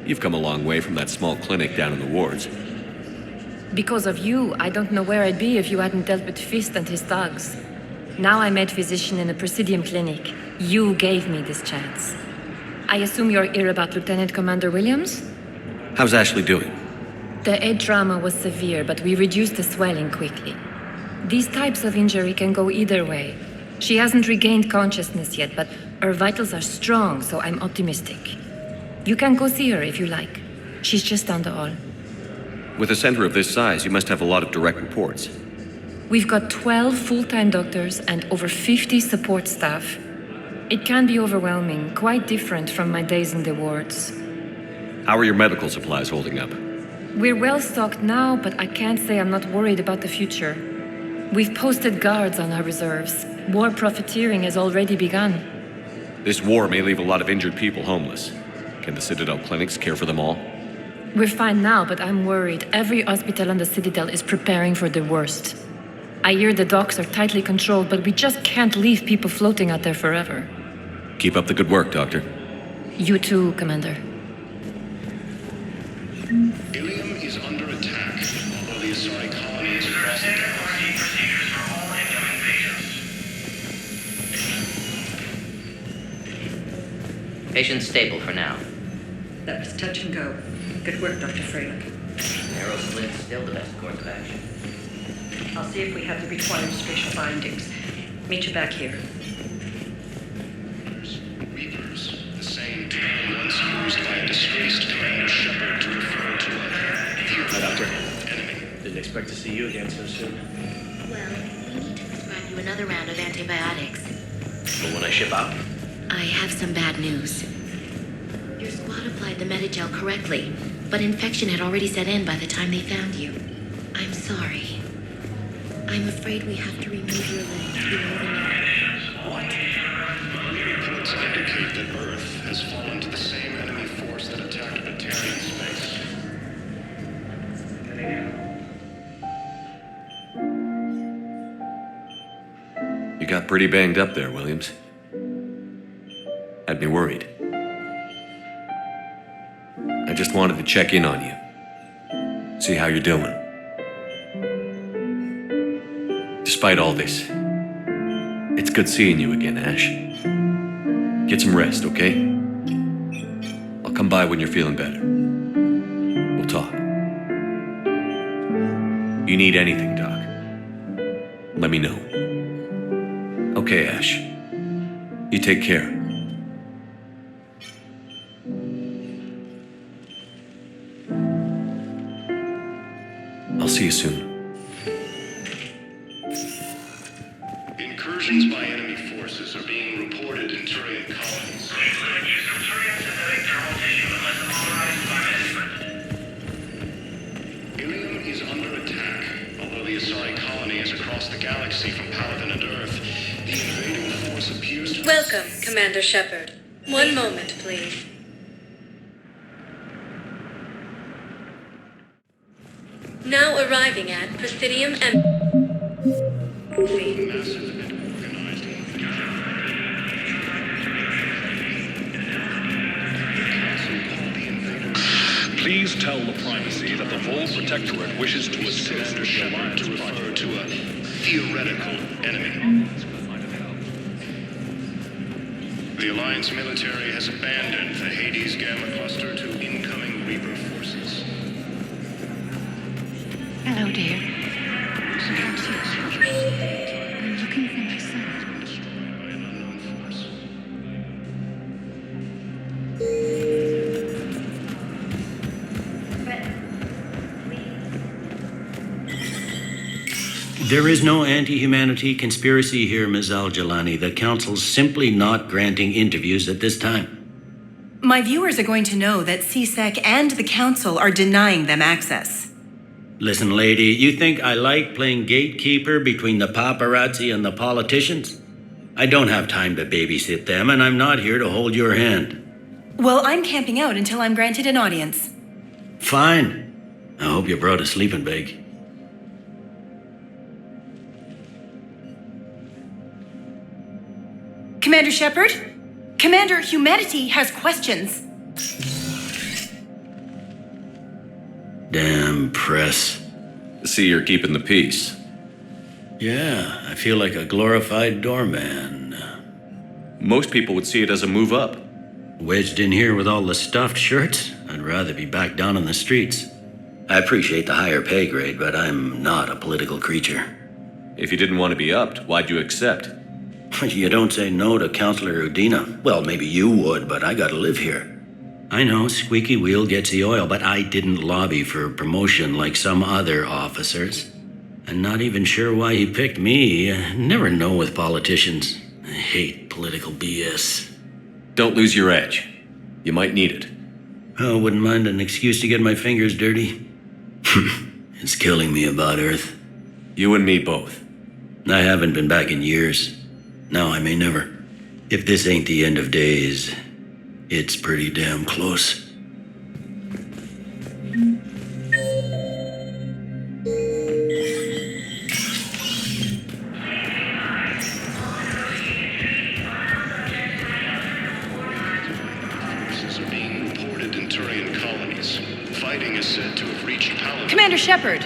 You've come a long way from that small clinic down in the wards. Because of you, I don't know where I'd be if you hadn't dealt with Fist and his thugs. Now I'm med physician in a Presidium clinic. You gave me this chance. I assume you're here about Lieutenant Commander Williams? How's Ashley doing? The head trauma was severe, but we reduced the swelling quickly. These types of injury can go either way. She hasn't regained consciousness yet, but her vitals are strong, so I'm optimistic. You can go see her if you like. She's just down the hall. With a center of this size, you must have a lot of direct reports. We've got 12 full-time doctors and over 50 support staff. It can be overwhelming, quite different from my days in the wards. How are your medical supplies holding up? We're well stocked now, but I can't say I'm not worried about the future. We've posted guards on our reserves. War profiteering has already begun. This war may leave a lot of injured people homeless. Can the Citadel clinics care for them all? We're fine now, but I'm worried. Every hospital on the Citadel is preparing for the worst. I hear the docks are tightly controlled, but we just can't leave people floating out there forever. Keep up the good work, Doctor. You too, Commander. Ilium is under attack, although the Asari colony is across the galaxy. Procedures for all incoming patients. Patient's stable for now. That was touch and go. Good work, Dr. Freilich. Narrow slit, still the best course of action. I'll see if we have the required spatial bindings. Meet you back here. Reapers, the same term once used by a disgraced Commander Shepard to refer to a Doctor. enemy. Didn't expect to see you again so soon. Well, we need to prescribe you another round of antibiotics. But when I ship out? I have some bad news. Your squad applied the Medigel correctly, but infection had already set in by the time they found you. I'm sorry. I'm afraid we have to remove your leg below the knee. What? Reports indicate that Earth has fallen to the same enemy force that attacked the Turian space. You got pretty banged up there, Williams. Had me worried. I just wanted to check in on you. See how you're doing. Despite all this, it's good seeing you again, Ash. Get some rest, okay? I'll come by when you're feeling better. We'll talk. You need anything, Doc, let me know. Okay, Ash. You take care. I'll see you soon. Incursions by enemy forces are being reported in Turian colonies. Ilium is under attack. Although the Asari colony is across the galaxy from Paladin and Earth, the invading force appears to... Welcome, Commander Shepard. One moment, please. Now arriving at Presidium and... Please tell the Primacy that the Vol Protectorate wishes to assist with the Alliance to refer to a theoretical enemy. The Alliance military has abandoned the Hades Gamma cluster to incoming Reaper forces. Hello, dear. I'm looking for my son. There is no anti-humanity conspiracy here, Ms. Al-Jalani. The Council's simply not granting interviews at this time. My viewers are going to know that CSEC and the Council are denying them access. Listen, lady, you think I like playing gatekeeper between the paparazzi and the politicians? I don't have time to babysit them, and I'm not here to hold your hand. Well, I'm camping out until I'm granted an audience. Fine. I hope you brought a sleeping bag. Commander Shepard? Commander, humanity has questions. Damn press. See, you're keeping the peace. Yeah, I feel like a glorified doorman. Most people would see it as a move up. Wedged in here with all the stuffed shirts, I'd rather be back down on the streets. I appreciate the higher pay grade, but I'm not a political creature. If you didn't want to be upped, why'd you accept? You don't say no to Counselor Udina. Well, maybe you would, but I gotta live here. I know, squeaky wheel gets the oil, but I didn't lobby for promotion like some other officers. I'm not even sure why he picked me. Never know with politicians. I hate political BS. Don't lose your edge. You might need it. Oh, wouldn't mind an excuse to get my fingers dirty. It's killing me about Earth. You and me both. I haven't been back in years. Now I may never. If this ain't the end of days, it's pretty damn close. Forces are being reported in Turian colonies. Fighting is said to have reached Paladin. Commander Shepard.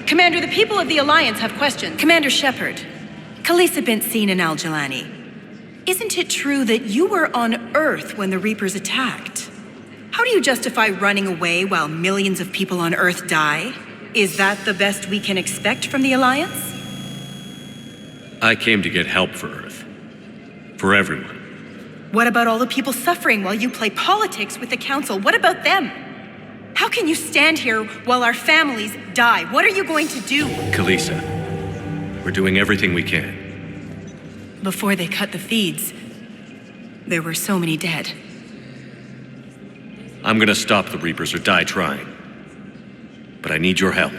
Commander, the people of the Alliance have questions. Commander Shepard. Khaleesa bint Seen and Al-Jalani. Isn't it true that you were on Earth when the Reapers attacked? How do you justify running away while millions of people on Earth die? Is that the best we can expect from the Alliance? I came to get help for Earth. For everyone. What about all the people suffering while you play politics with the Council? What about them? How can you stand here while our families die? What are you going to do? Khaleesa, we're doing everything we can. Before they cut the feeds, there were so many dead. I'm gonna stop the Reapers or die trying. But I need your help.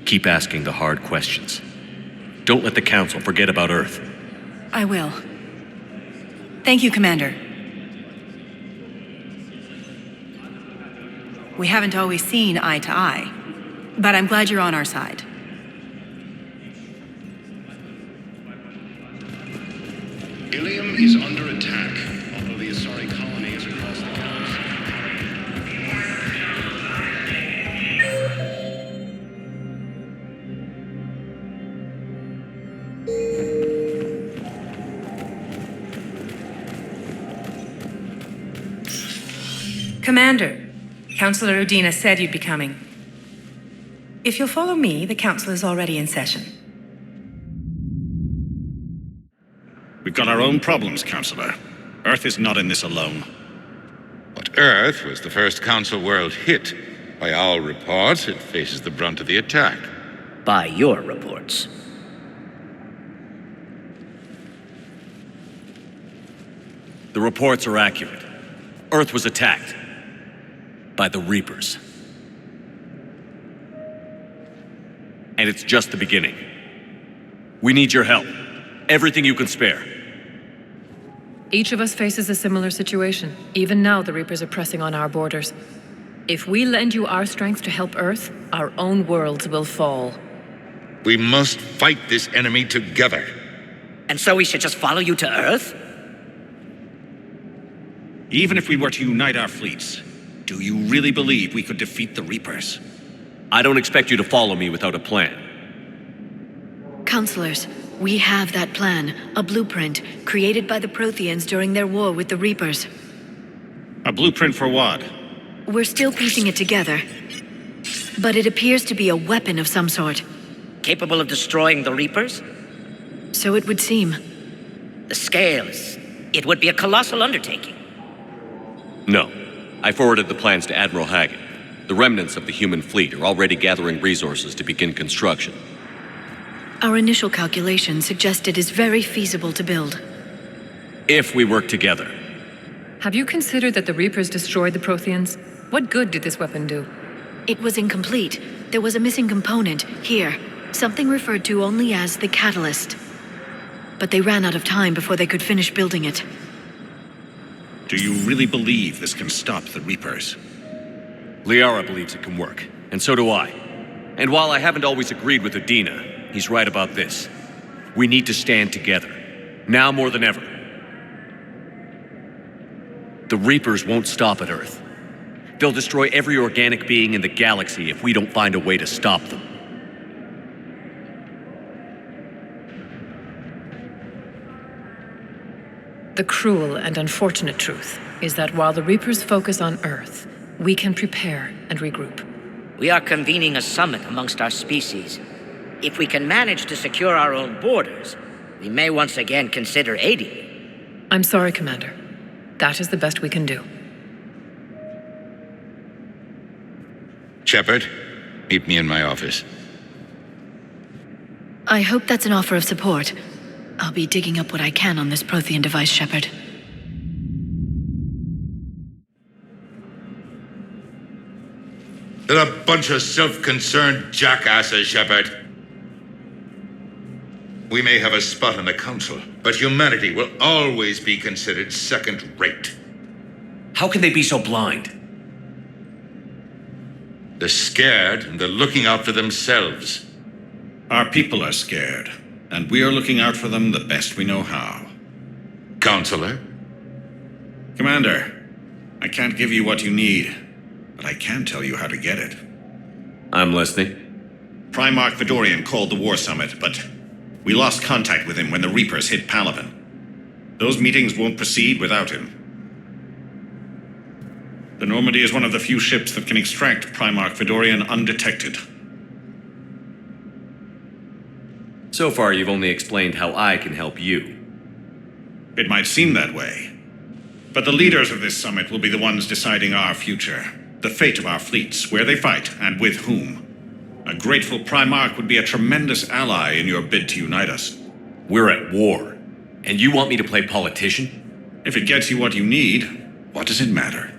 Keep asking the hard questions. Don't let the Council forget about Earth. I will. Thank you, Commander. We haven't always seen eye to eye, but I'm glad you're on our side. Ilium is under attack, although the Asari colony is across the galaxy. Commander, Counselor Udina said you'd be coming. If you'll follow me, the Council is already in session. We've got our own problems, Counselor. Earth is not in this alone. But Earth was the first Council world hit. By our reports, it faces the brunt of the attack. By your reports. The reports are accurate. Earth was attacked. By the Reapers. And it's just the beginning. We need your help. Everything you can spare. Each of us faces a similar situation. Even now, the Reapers are pressing on our borders. If we lend you our strength to help Earth, our own worlds will fall. We must fight this enemy together. And so we should just follow you to Earth? Even if we were to unite our fleets, do you really believe we could defeat the I don't expect you to follow me without a plan. Counselors, We have that plan, a blueprint, created by the Protheans during their war with the Reapers. A blueprint for what? We're still piecing it together. But it appears to be a weapon of some sort. Capable of destroying the Reapers? So it would seem. The scales. It would be a colossal undertaking. No. I forwarded the plans to Admiral Haggett. The remnants of the human fleet are already gathering resources to begin construction. Our initial calculations suggest it is very feasible to build. If we work together. Have you considered that the Reapers destroyed the Protheans? What good did this weapon do? It was incomplete. There was a missing component, here. Something referred to only as the catalyst. But they ran out of time before they could finish building it. Do you really believe this can stop the Reapers? Liara believes it can work, and so do I. And while I haven't always agreed with Udina, he's right about this. We need to stand together. Now more than ever. The Reapers won't stop at Earth. They'll destroy every organic being in the galaxy if we don't find a way to stop them. The cruel and unfortunate truth is that while the Reapers focus on Earth, we can prepare and regroup. We are convening a summit amongst our species. If we can manage to secure our own borders, we may once again consider aiding you. I'm sorry, Commander. That is the best we can do. Shepard, meet me in my office. I hope that's an offer of support. I'll be digging up what I can on this Prothean device, Shepard. They're a bunch of self-concerned jackasses, Shepard. We may have a spot in the Council, but humanity will always be considered second-rate. How can they be so blind? They're scared, and they're looking out for themselves. Our people are scared, and we are looking out for them the best we know how. Counselor? Commander, I can't give you what you need, but I can tell you how to get it. I'm listening. Primarch Vidorian called the War Summit, but we lost contact with him when the Reapers hit Palaven. Those meetings won't proceed without him. The Normandy is one of the few ships that can extract Primarch Vidorian undetected. So far, you've only explained how I can help you. It might seem that way, but the leaders of this summit will be the ones deciding our future, the fate of our fleets, where they fight, and with whom. A grateful Primarch would be a tremendous ally in your bid to unite us. We're at war, and you want me to play politician? If it gets you what you need, what does it matter?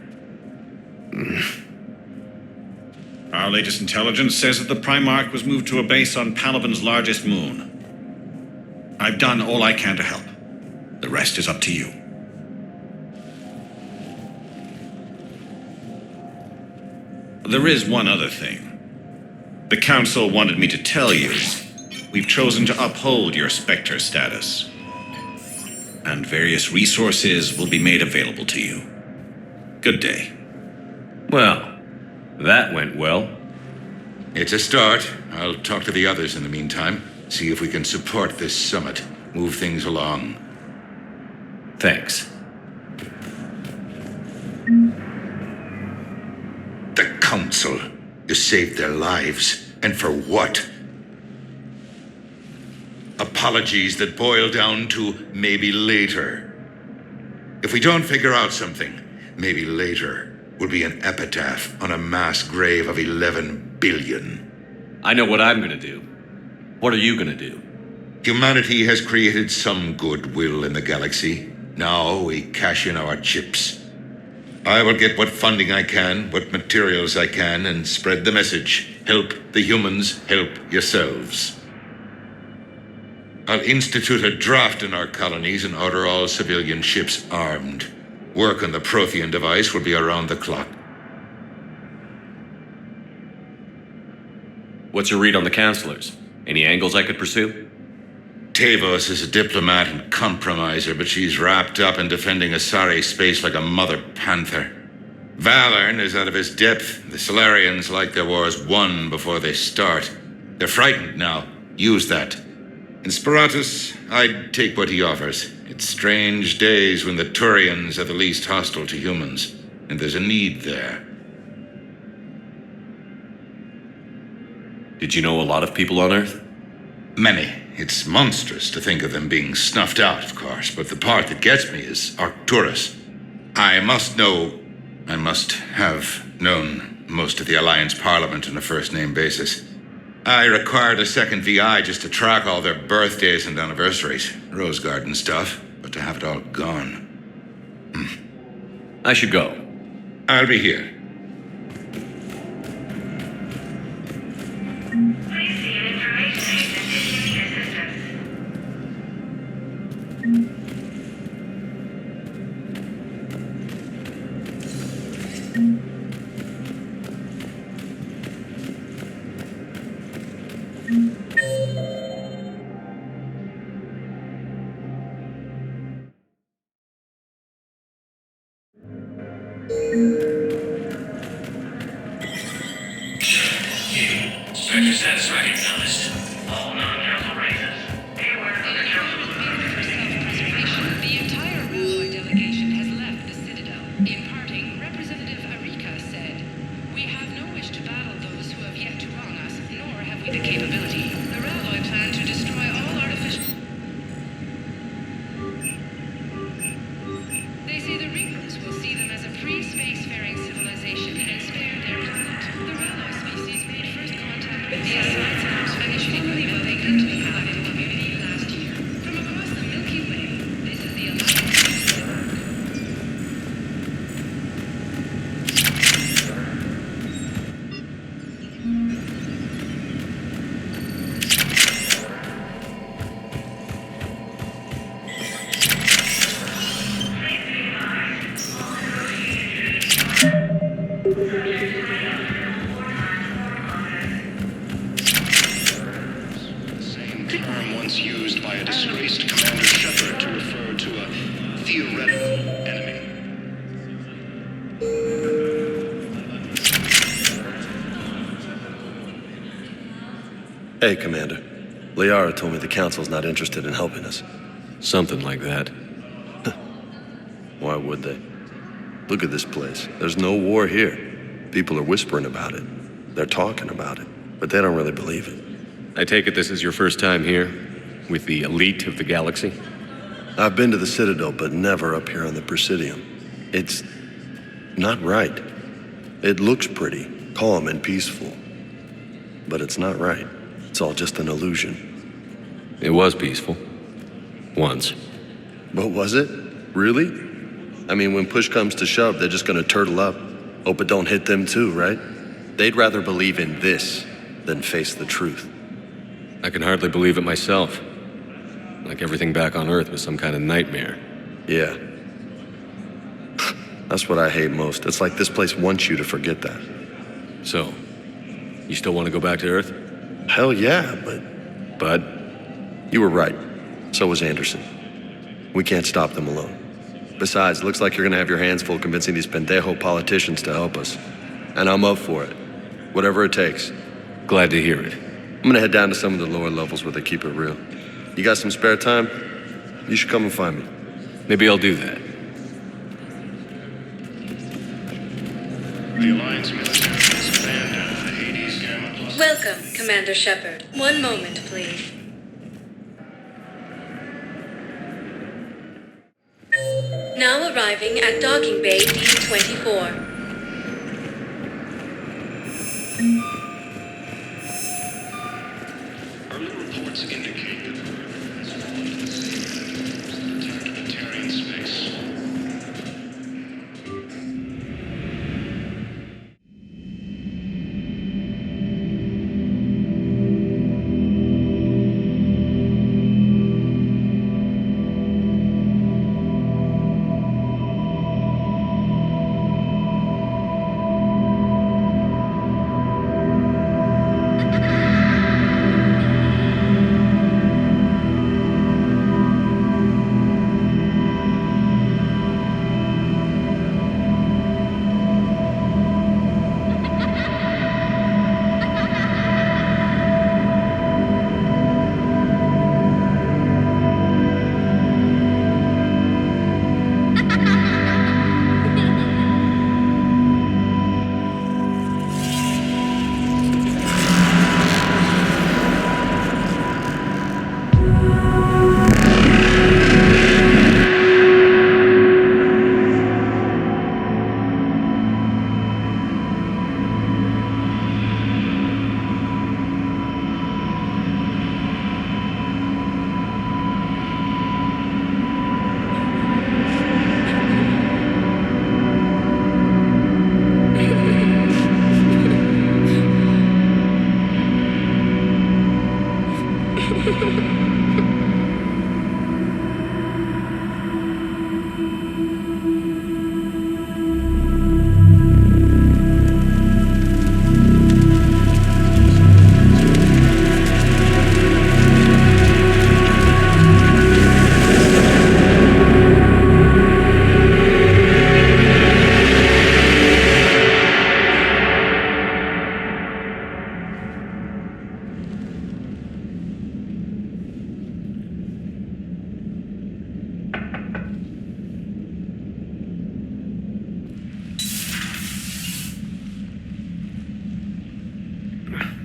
Our latest intelligence says that the Primarch was moved to a base on Palaven's largest moon. I've done all I can to help. The rest is up to you. There is one other thing. The Council wanted me to tell you, we've chosen to uphold your Spectre status. And various resources will be made available to you. Good day. Well, that went well. It's a start. I'll talk to the others in the meantime. See if we can support this summit. Move things along. Thanks. The Council. You saved their lives. And for what? Apologies that boil down to maybe later. If we don't figure out something, maybe later will be an epitaph on a mass grave of 11 billion. I know what I'm gonna do. What are you gonna do? Humanity has created some goodwill in the galaxy. Now we cash in our chips. I will get what funding I can, what materials I can, and spread the message. Help the humans, help yourselves. I'll institute a draft in our colonies and order all civilian ships armed. Work on the Prothean device will be around the clock. What's your read on the counselors? Any angles I could pursue? Tavos is a diplomat and compromiser, but she's wrapped up in defending Asari space like a mother panther. Valorn is out of his depth. The Solarians like their wars won before they start. They're frightened now. Use that. Inspiratus, I'd take what he offers. It's strange days when the Turians are the least hostile to humans, and there's a need there. Did you know a lot of people on Earth? Many. It's monstrous to think of them being snuffed out, of course, but the part that gets me is Arcturus. I must have known most of the Alliance Parliament on a first-name basis. I required a second VI just to track all their birthdays and anniversaries. Rose Garden stuff, but to have it all gone. I should go. I'll be here. Sector status recognized. All non-council races. Be aware of the council. The entire Ralloy delegation has left the Citadel. In parting, Representative Arika said, "We have no wish to battle those who have yet to wrong us, nor have we the capability. The Ralloy plan to destroy all artificial..." They say the Reapers will see them as a pre-spacefaring civilization and spare their planet. The Ralloy species made first contact with the Alliance and expedition equipment they into the habitable community last year. From across the Milky Way, this is the Alliance. Same term once used by a disgraced Commander Shepard to refer to a theoretical enemy. Hey, Commander. Liara told me the Council's not interested in helping us. Something like that. Why would they? Look at this place. There's no war here. People are whispering about it. They're talking about it, but they don't really believe it. I take it this is your first time here? With the elite of the galaxy? I've been to the Citadel, but never up here on the Presidium. It's not right. It looks pretty, calm and peaceful. But it's not right. It's all just an illusion. It was peaceful. Once. But was it? Really? I mean, when push comes to shove, they're just gonna turtle up. Hope it don't hit them too, right? They'd rather believe in this than face the truth. I can hardly believe it myself. Like everything back on Earth was some kind of nightmare. Yeah. That's what I hate most. It's like this place wants you to forget that. So, you still want to go back to Earth? Hell yeah, but you were right. So was Anderson. We can't stop them alone. Besides, looks like you're gonna have your hands full convincing these pendejo politicians to help us. And I'm up for it. Whatever it takes. Glad to hear it. I'm gonna head down to some of the lower levels where they keep it real. You got some spare time? You should come and find me. Maybe I'll do that. The Alliance military has abandoned the Hades Gamma Cluster. Welcome, Commander Shepard. One moment, please. Now arriving at docking bay D-24. Early reports indicate that the river has fallen to the sea. Attack the Turian space.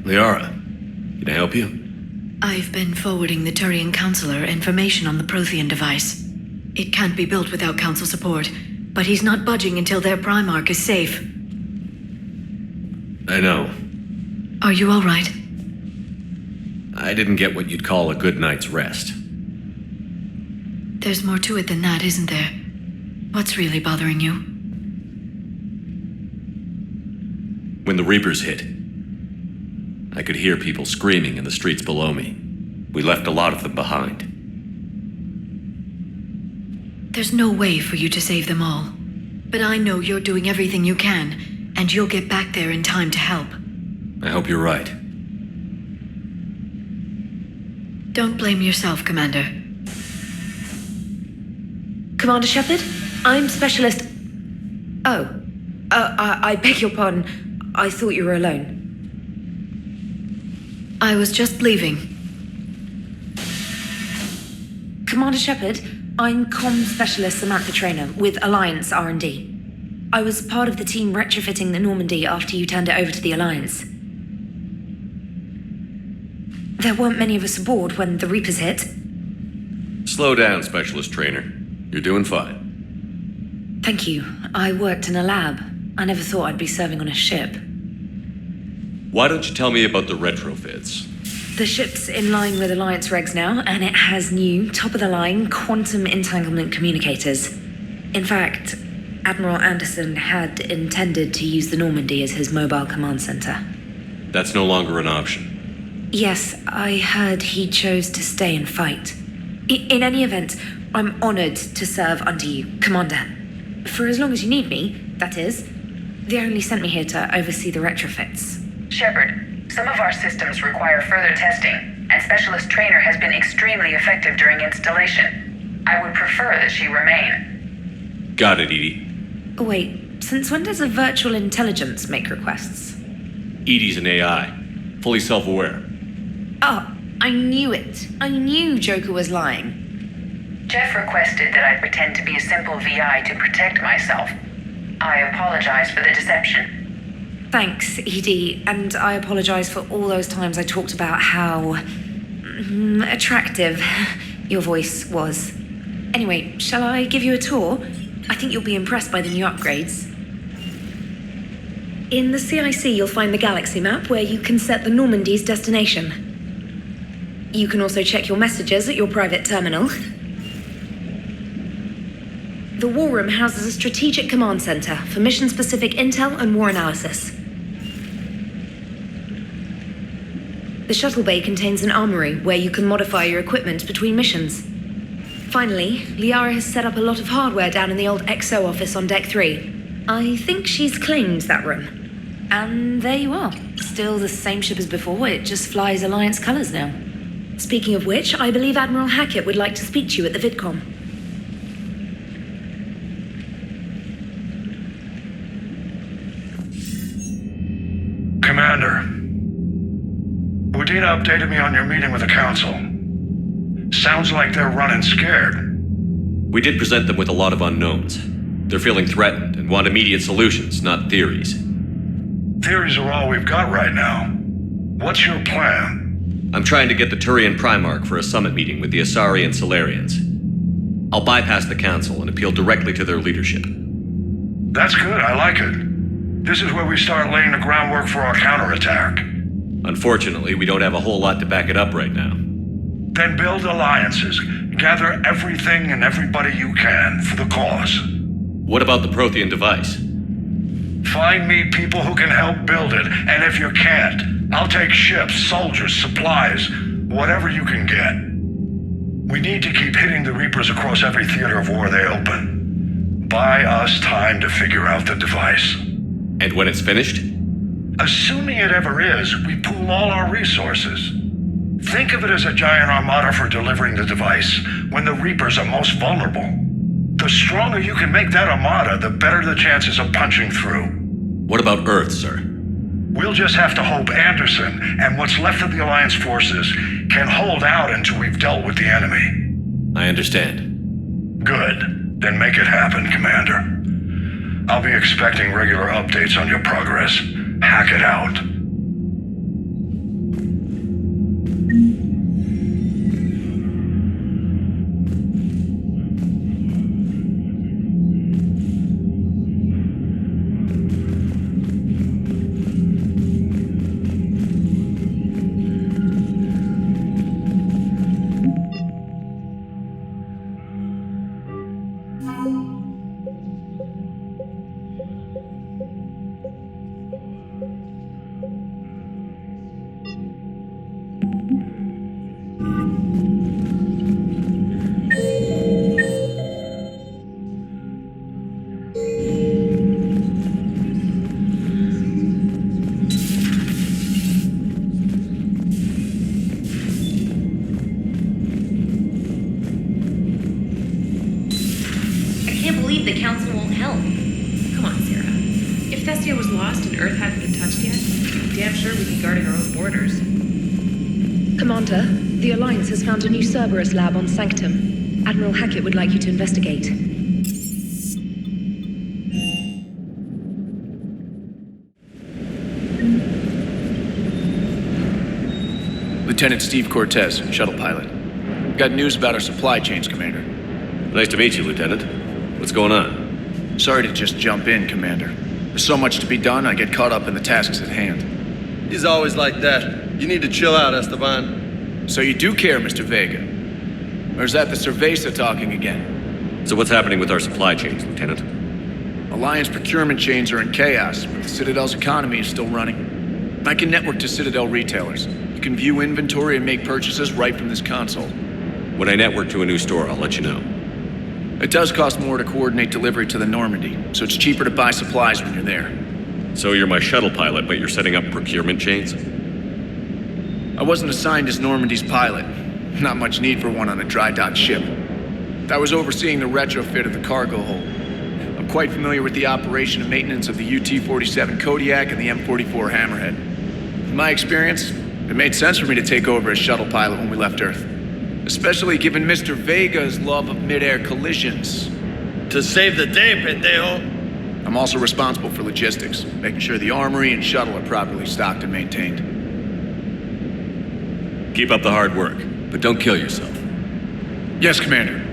Liara, can I help you? I've been forwarding the Turian Counselor information on the Prothean device. It can't be built without Council support, but he's not budging until their Primarch is safe. I know. Are you all right? I didn't get what you'd call a good night's rest. There's more to it than that, isn't there? What's really bothering you? When the Reapers hit, I could hear people screaming in the streets below me. We left a lot of them behind. There's no way for you to save them all. But I know you're doing everything you can, and you'll get back there in time to help. I hope you're right. Don't blame yourself, Commander. Commander Shepard, I'm Specialist... Oh. I beg your pardon. I thought you were alone. I was just leaving. Commander Shepard, I'm Comm Specialist Samantha Traynor with Alliance R&D. I was part of the team retrofitting the Normandy after you turned it over to the Alliance. There weren't many of us aboard when the Reapers hit. Slow down, Specialist Trainer. You're doing fine. Thank you. I worked in a lab. I never thought I'd be serving on a ship. Why don't you tell me about the retrofits? The ship's in line with Alliance regs now, and it has new, top-of-the-line quantum entanglement communicators. In fact, Admiral Anderson had intended to use the Normandy as his mobile command center. That's no longer an option. Yes, I heard he chose to stay and fight. In any event, I'm honored to serve under you, Commander. For as long as you need me, that is. They only sent me here to oversee the retrofits. Shepard, some of our systems require further testing, and Specialist Trainer has been extremely effective during installation. I would prefer that she remain. Got it, Edie. Wait, since when does a virtual intelligence make requests? Edie's an AI, fully self-aware. Oh, I knew it. I knew Joker was lying. Jeff requested that I pretend to be a simple VI to protect myself. I apologize for the deception. Thanks, Edie, and I apologize for all those times I talked about how... attractive your voice was. Anyway, shall I give you a tour? I think you'll be impressed by the new upgrades. In the CIC, you'll find the galaxy map where you can set the Normandy's destination. You can also check your messages at your private terminal. The War Room houses a strategic command center for mission-specific intel and war analysis. The shuttle bay contains an armory where you can modify your equipment between missions. Finally, Liara has set up a lot of hardware down in the old XO office on Deck 3. I think she's claimed that room. And there you are. Still the same ship as before, it just flies Alliance colors now. Speaking of which, I believe Admiral Hackett would like to speak to you at the VidCom. Commander, Udina updated me on your meeting with the Council. Sounds like they're running scared. We did present them with a lot of unknowns. They're feeling threatened and want immediate solutions, not theories. Theories are all we've got right now. What's your plan? I'm trying to get the Turian Primarch for a summit meeting with the Asari and Solarians. I'll bypass the Council and appeal directly to their leadership. That's good, I like it. This is where we start laying the groundwork for our counterattack. Unfortunately, we don't have a whole lot to back it up right now. Then build alliances. Gather everything and everybody you can for the cause. What about the Prothean device? Find me people who can help build it, and if you can't, I'll take ships, soldiers, supplies, Whatever you can get. We need to keep hitting the Reapers across every theater of war they open. Buy us time to figure out the device. And when it's finished? Assuming it ever is, we pool all our resources. Think of it as a giant armada for delivering the device when the Reapers are most vulnerable. The stronger you can make that armada, the better the chances of punching through. What about Earth, sir? We'll just have to hope Anderson and what's left of the Alliance forces can hold out until we've dealt with the enemy. I understand. Good. Then make it happen, Commander. I'll be expecting regular updates on your progress. Hack it out. The Alliance has found a new Cerberus lab on Sanctum. Admiral Hackett would like you to investigate. Lieutenant Steve Cortez, shuttle pilot. Got news about our supply chains, Commander. Nice to meet you, Lieutenant. What's going on? Sorry to just jump in, Commander. There's so much to be done, I get caught up in the tasks at hand. He's always like that. You need to chill out, Esteban. So you do care, Mr. Vega? Or is that the Cerveza talking again? So what's happening with our supply chains, Lieutenant? Alliance procurement chains are in chaos, but the Citadel's economy is still running. I can network to Citadel retailers. You can view inventory and make purchases right from this console. When I network to a new store, I'll let you know. It does cost more to coordinate delivery to the Normandy, so it's cheaper to buy supplies when you're there. So you're my shuttle pilot, but you're setting up procurement chains? I wasn't assigned as Normandy's pilot. Not much need for one on a dry dock ship. I was overseeing the retrofit of the cargo hold. I'm quite familiar with the operation and maintenance of the UT-47 Kodiak and the M44 Hammerhead. In my experience, it made sense for me to take over as shuttle pilot when we left Earth. Especially given Mr. Vega's love of mid-air collisions. To save the day, pendejo. I'm also responsible for logistics, making sure the armory and shuttle are properly stocked and maintained. Keep up the hard work, but don't kill yourself. Yes, Commander.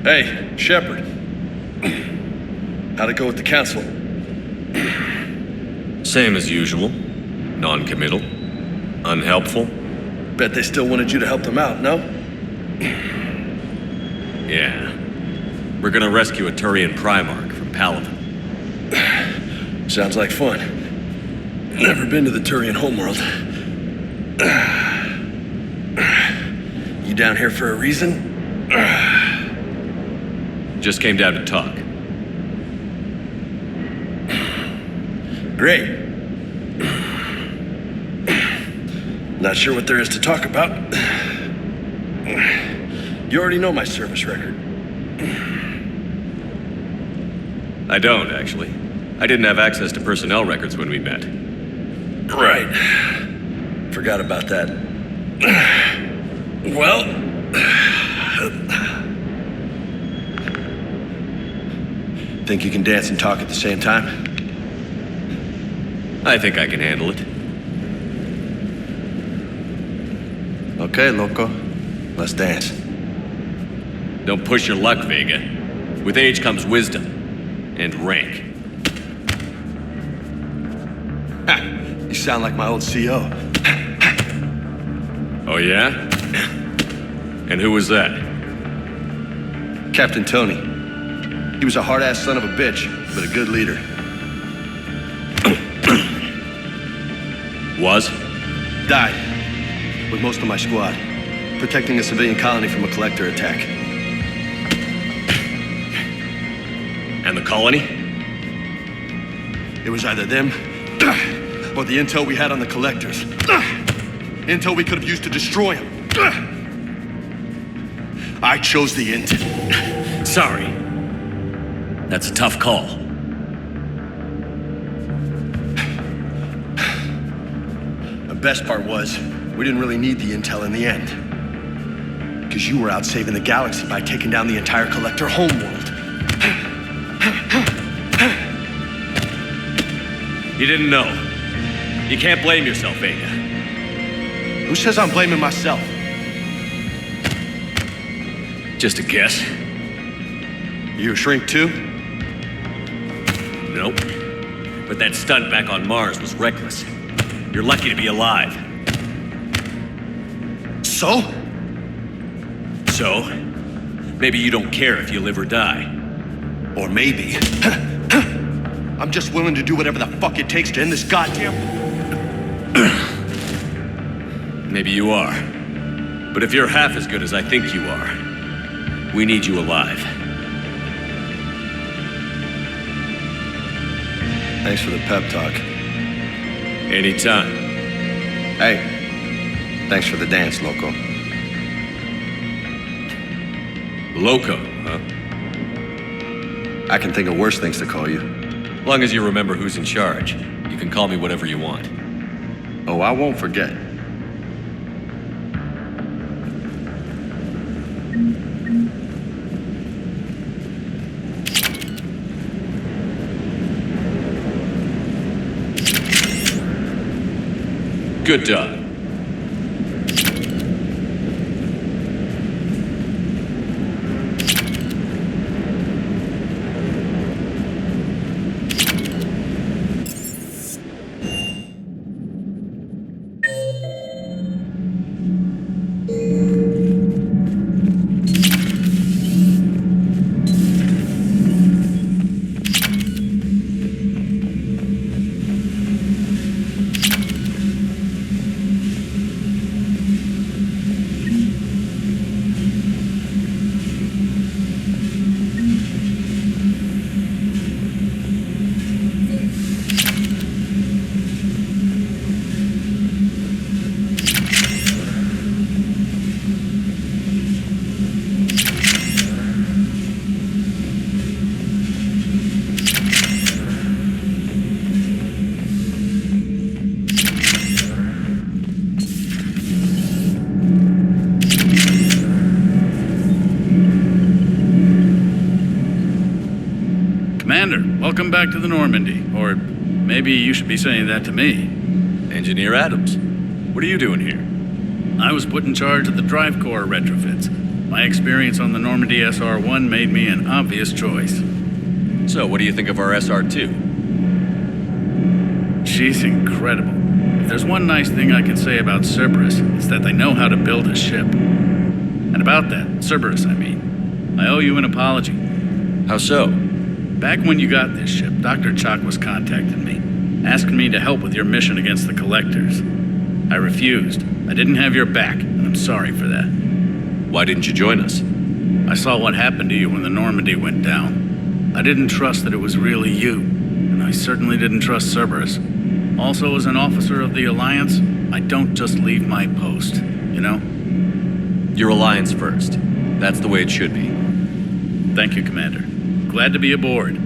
Hey, Shepard. How'd it go with the council? Same as usual. Non-committal. Unhelpful. Bet they still wanted you to help them out, no? Yeah. We're gonna rescue a Turian Primarch from Paladin. Sounds like fun. Never been to the Turian homeworld. You down here for a reason? Just came down to talk. Great. Not sure what there is to talk about. You already know my service record. I don't, actually. I didn't have access to personnel records when we met. Right. Forgot about that. Well... Think you can dance and talk at the same time? I think I can handle it. Okay, loco. Let's dance. Don't push your luck, Vega. With age comes wisdom. And rank. Ha! You sound like my old CO. Oh, yeah? And who was that? Captain Tony. He was a hard-ass son of a bitch, but a good leader. Was? Died. With most of my squad. Protecting a civilian colony from a collector attack. And the colony? It was either them, or the intel we had on the collectors. Intel we could have used to destroy them. I chose the intel. Sorry. That's a tough call. The best part was, we didn't really need the intel in the end. Because you were out saving the galaxy by taking down the entire collector homeworld. You didn't know. You can't blame yourself, Vega. Who says I'm blaming myself? Just a guess. You a shrink too? Nope. But that stunt back on Mars was reckless. You're lucky to be alive. So? So? Maybe you don't care if you live or die. Or maybe... I'm just willing to do whatever the fuck it takes to end this goddamn... Maybe you are. But if you're half as good as I think you are, we need you alive. Thanks for the pep talk. Anytime. Hey, thanks for the dance, Loco. Loco, huh? I can think of worse things to call you. As long as you remember who's in charge, you can call me whatever you want. Oh, I won't forget. Good job. Welcome back to the Normandy. Or maybe you should be saying that to me. Engineer Adams, what are you doing here? I was put in charge of the drive core retrofits. My experience on the Normandy SR-1 made me an obvious choice. So, what do you think of our SR-2? She's incredible. If there's one nice thing I can say about Cerberus, it's that they know how to build a ship. And about that, Cerberus, I mean, I owe you an apology. How so? Back when you got this ship, Dr. Chalk was contacting me, asking me to help with your mission against the Collectors. I refused. I didn't have your back, and I'm sorry for that. Why didn't you join us? I saw what happened to you when the Normandy went down. I didn't trust that it was really you, and I certainly didn't trust Cerberus. Also, as an officer of the Alliance, I don't just leave my post, you know? Your Alliance first. That's the way it should be. Thank you, Commander. Glad to be aboard.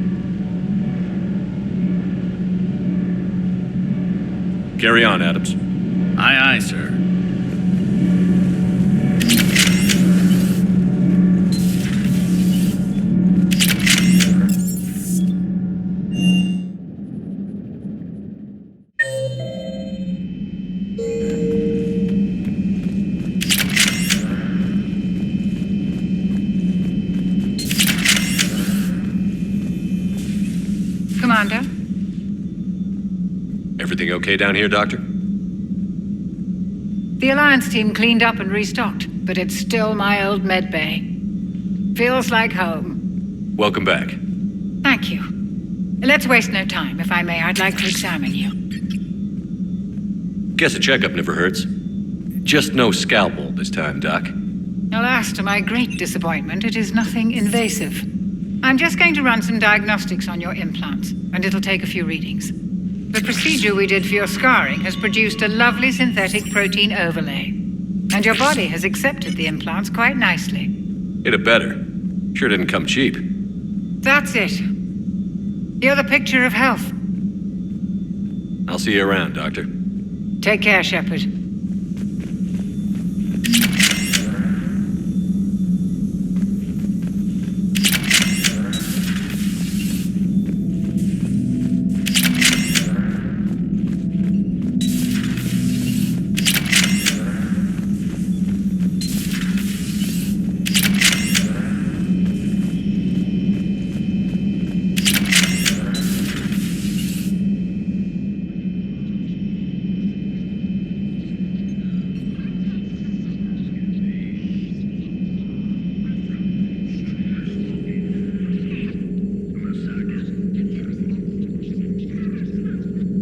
Carry on, Adams. Aye, aye, sir. Commander? Everything okay down here, Doctor? The Alliance team cleaned up and restocked, but it's still my old med bay. Feels like home. Welcome back. Thank you. Let's waste no time. If I may, I'd like to examine you. Guess a checkup never hurts. Just no scalpel this time, Doc. Alas, to my great disappointment, it is nothing invasive. I'm just going to run some diagnostics on your implants, and it'll take a few readings. The procedure we did for your scarring has produced a lovely synthetic protein overlay. And your body has accepted the implants quite nicely. It'd better. Sure didn't come cheap. That's it. You're the picture of health. I'll see you around, Doctor. Take care, Shepard.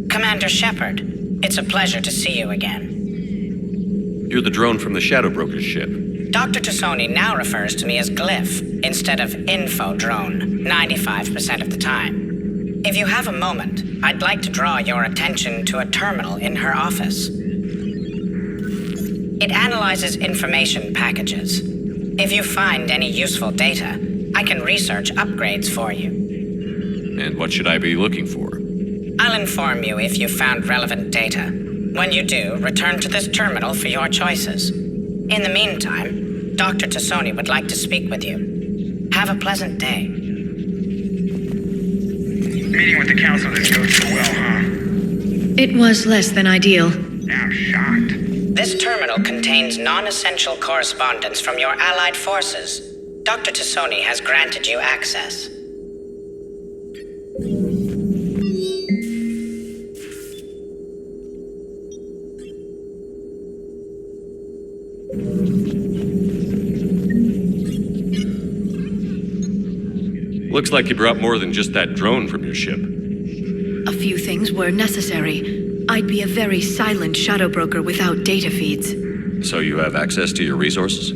Commander Shepard, it's a pleasure to see you again. You're the drone from the Shadow Broker's ship. Dr. Tassoni now refers to me as Glyph instead of Info Drone 95% of the time. If you have a moment, I'd like to draw your attention to a terminal in her office. It analyzes information packages. If you find any useful data, I can research upgrades for you. And what should I be looking for? I'll inform you if you've found relevant data. When you do, return to this terminal for your choices. In the meantime, Dr. Tassoni would like to speak with you. Have a pleasant day. Meeting with the council didn't go so well, huh? It was less than ideal. I'm shocked. This terminal contains non-essential correspondence from your allied forces. Dr. Tassoni has granted you access. Looks like you brought more than just that drone from your ship. A few things were necessary. I'd be a very silent shadow broker without data feeds. So you have access to your resources?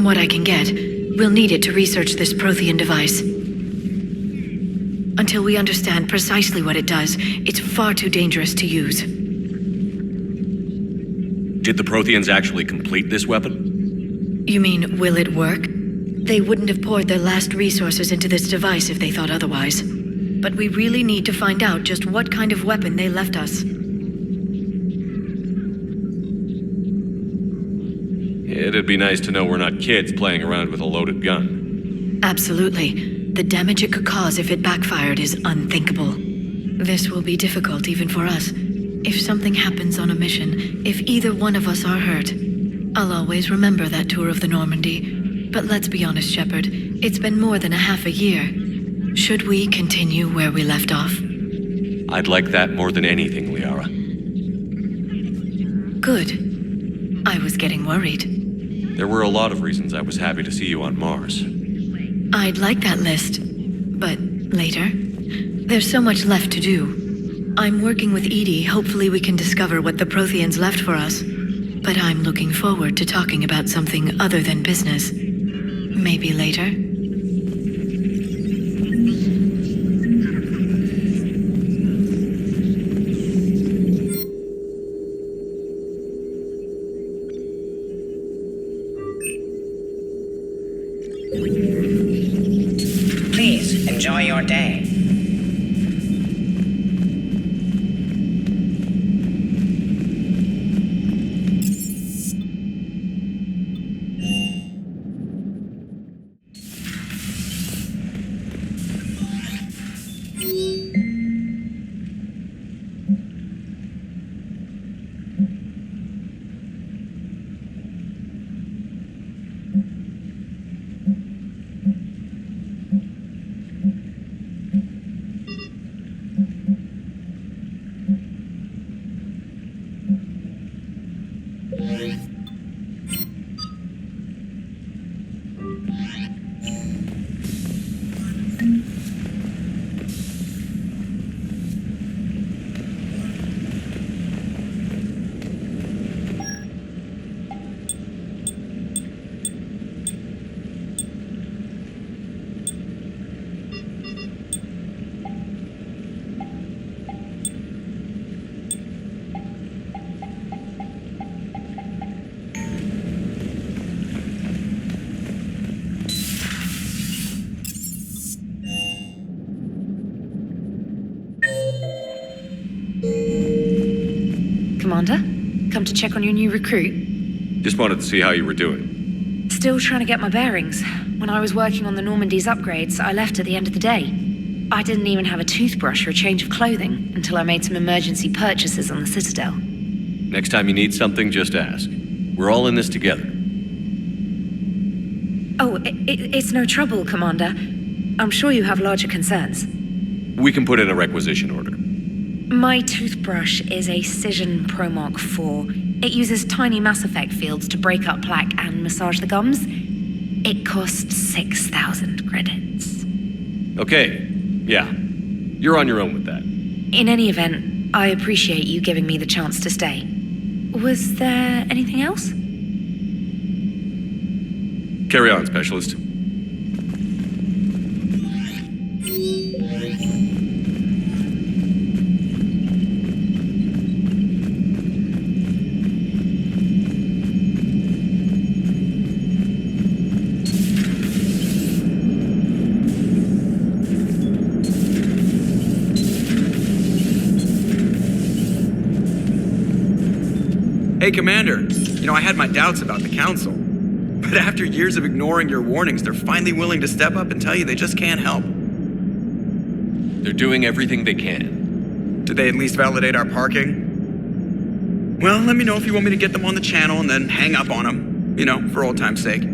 What I can get. We'll need it to research this Prothean device. Until we understand precisely what it does, it's far too dangerous to use. Did the Protheans actually complete this weapon? You mean, will it work? They wouldn't have poured their last resources into this device if they thought otherwise. But we really need to find out just what kind of weapon they left us. It'd be nice to know we're not kids playing around with a loaded gun. Absolutely. The damage it could cause if it backfired is unthinkable. This will be difficult even for us. If something happens on a mission, if either one of us are hurt, I'll always remember that tour of the Normandy. But let's be honest, Shepard, it's been more than a half a year. Should we continue where we left off? I'd like that more than anything, Liara. Good. I was getting worried. There were a lot of reasons I was happy to see you on Mars. I'd like that list, but later. There's so much left to do. I'm working with Edie. Hopefully we can discover what the Protheans left for us. But I'm looking forward to talking about something other than business. Maybe later. Please, enjoy your day. Commander? Come to check on your new recruit? Just wanted to see how you were doing. Still trying to get my bearings. When I was working on the Normandy's upgrades, I left at the end of the day. I didn't even have a toothbrush or a change of clothing until I made some emergency purchases on the Citadel. Next time you need something, just ask. We're all in this together. Oh, it's no trouble, Commander. I'm sure you have larger concerns. We can put in a requisition order. My toothbrush is a Cision Pro Mark IV. It uses tiny Mass Effect fields to break up plaque and massage the gums. It costs 6,000 credits. Okay, yeah. You're on your own with that. In any event, I appreciate you giving me the chance to stay. Was there anything else? Carry on, Specialist. Hey, Commander. You know, I had my doubts about the Council. But after years of ignoring your warnings, they're finally willing to step up and tell you they just can't help. They're doing everything they can. Did they at least validate our parking? Well, let me know if you want me to get them on the channel and then hang up on them. You know, for old time's sake.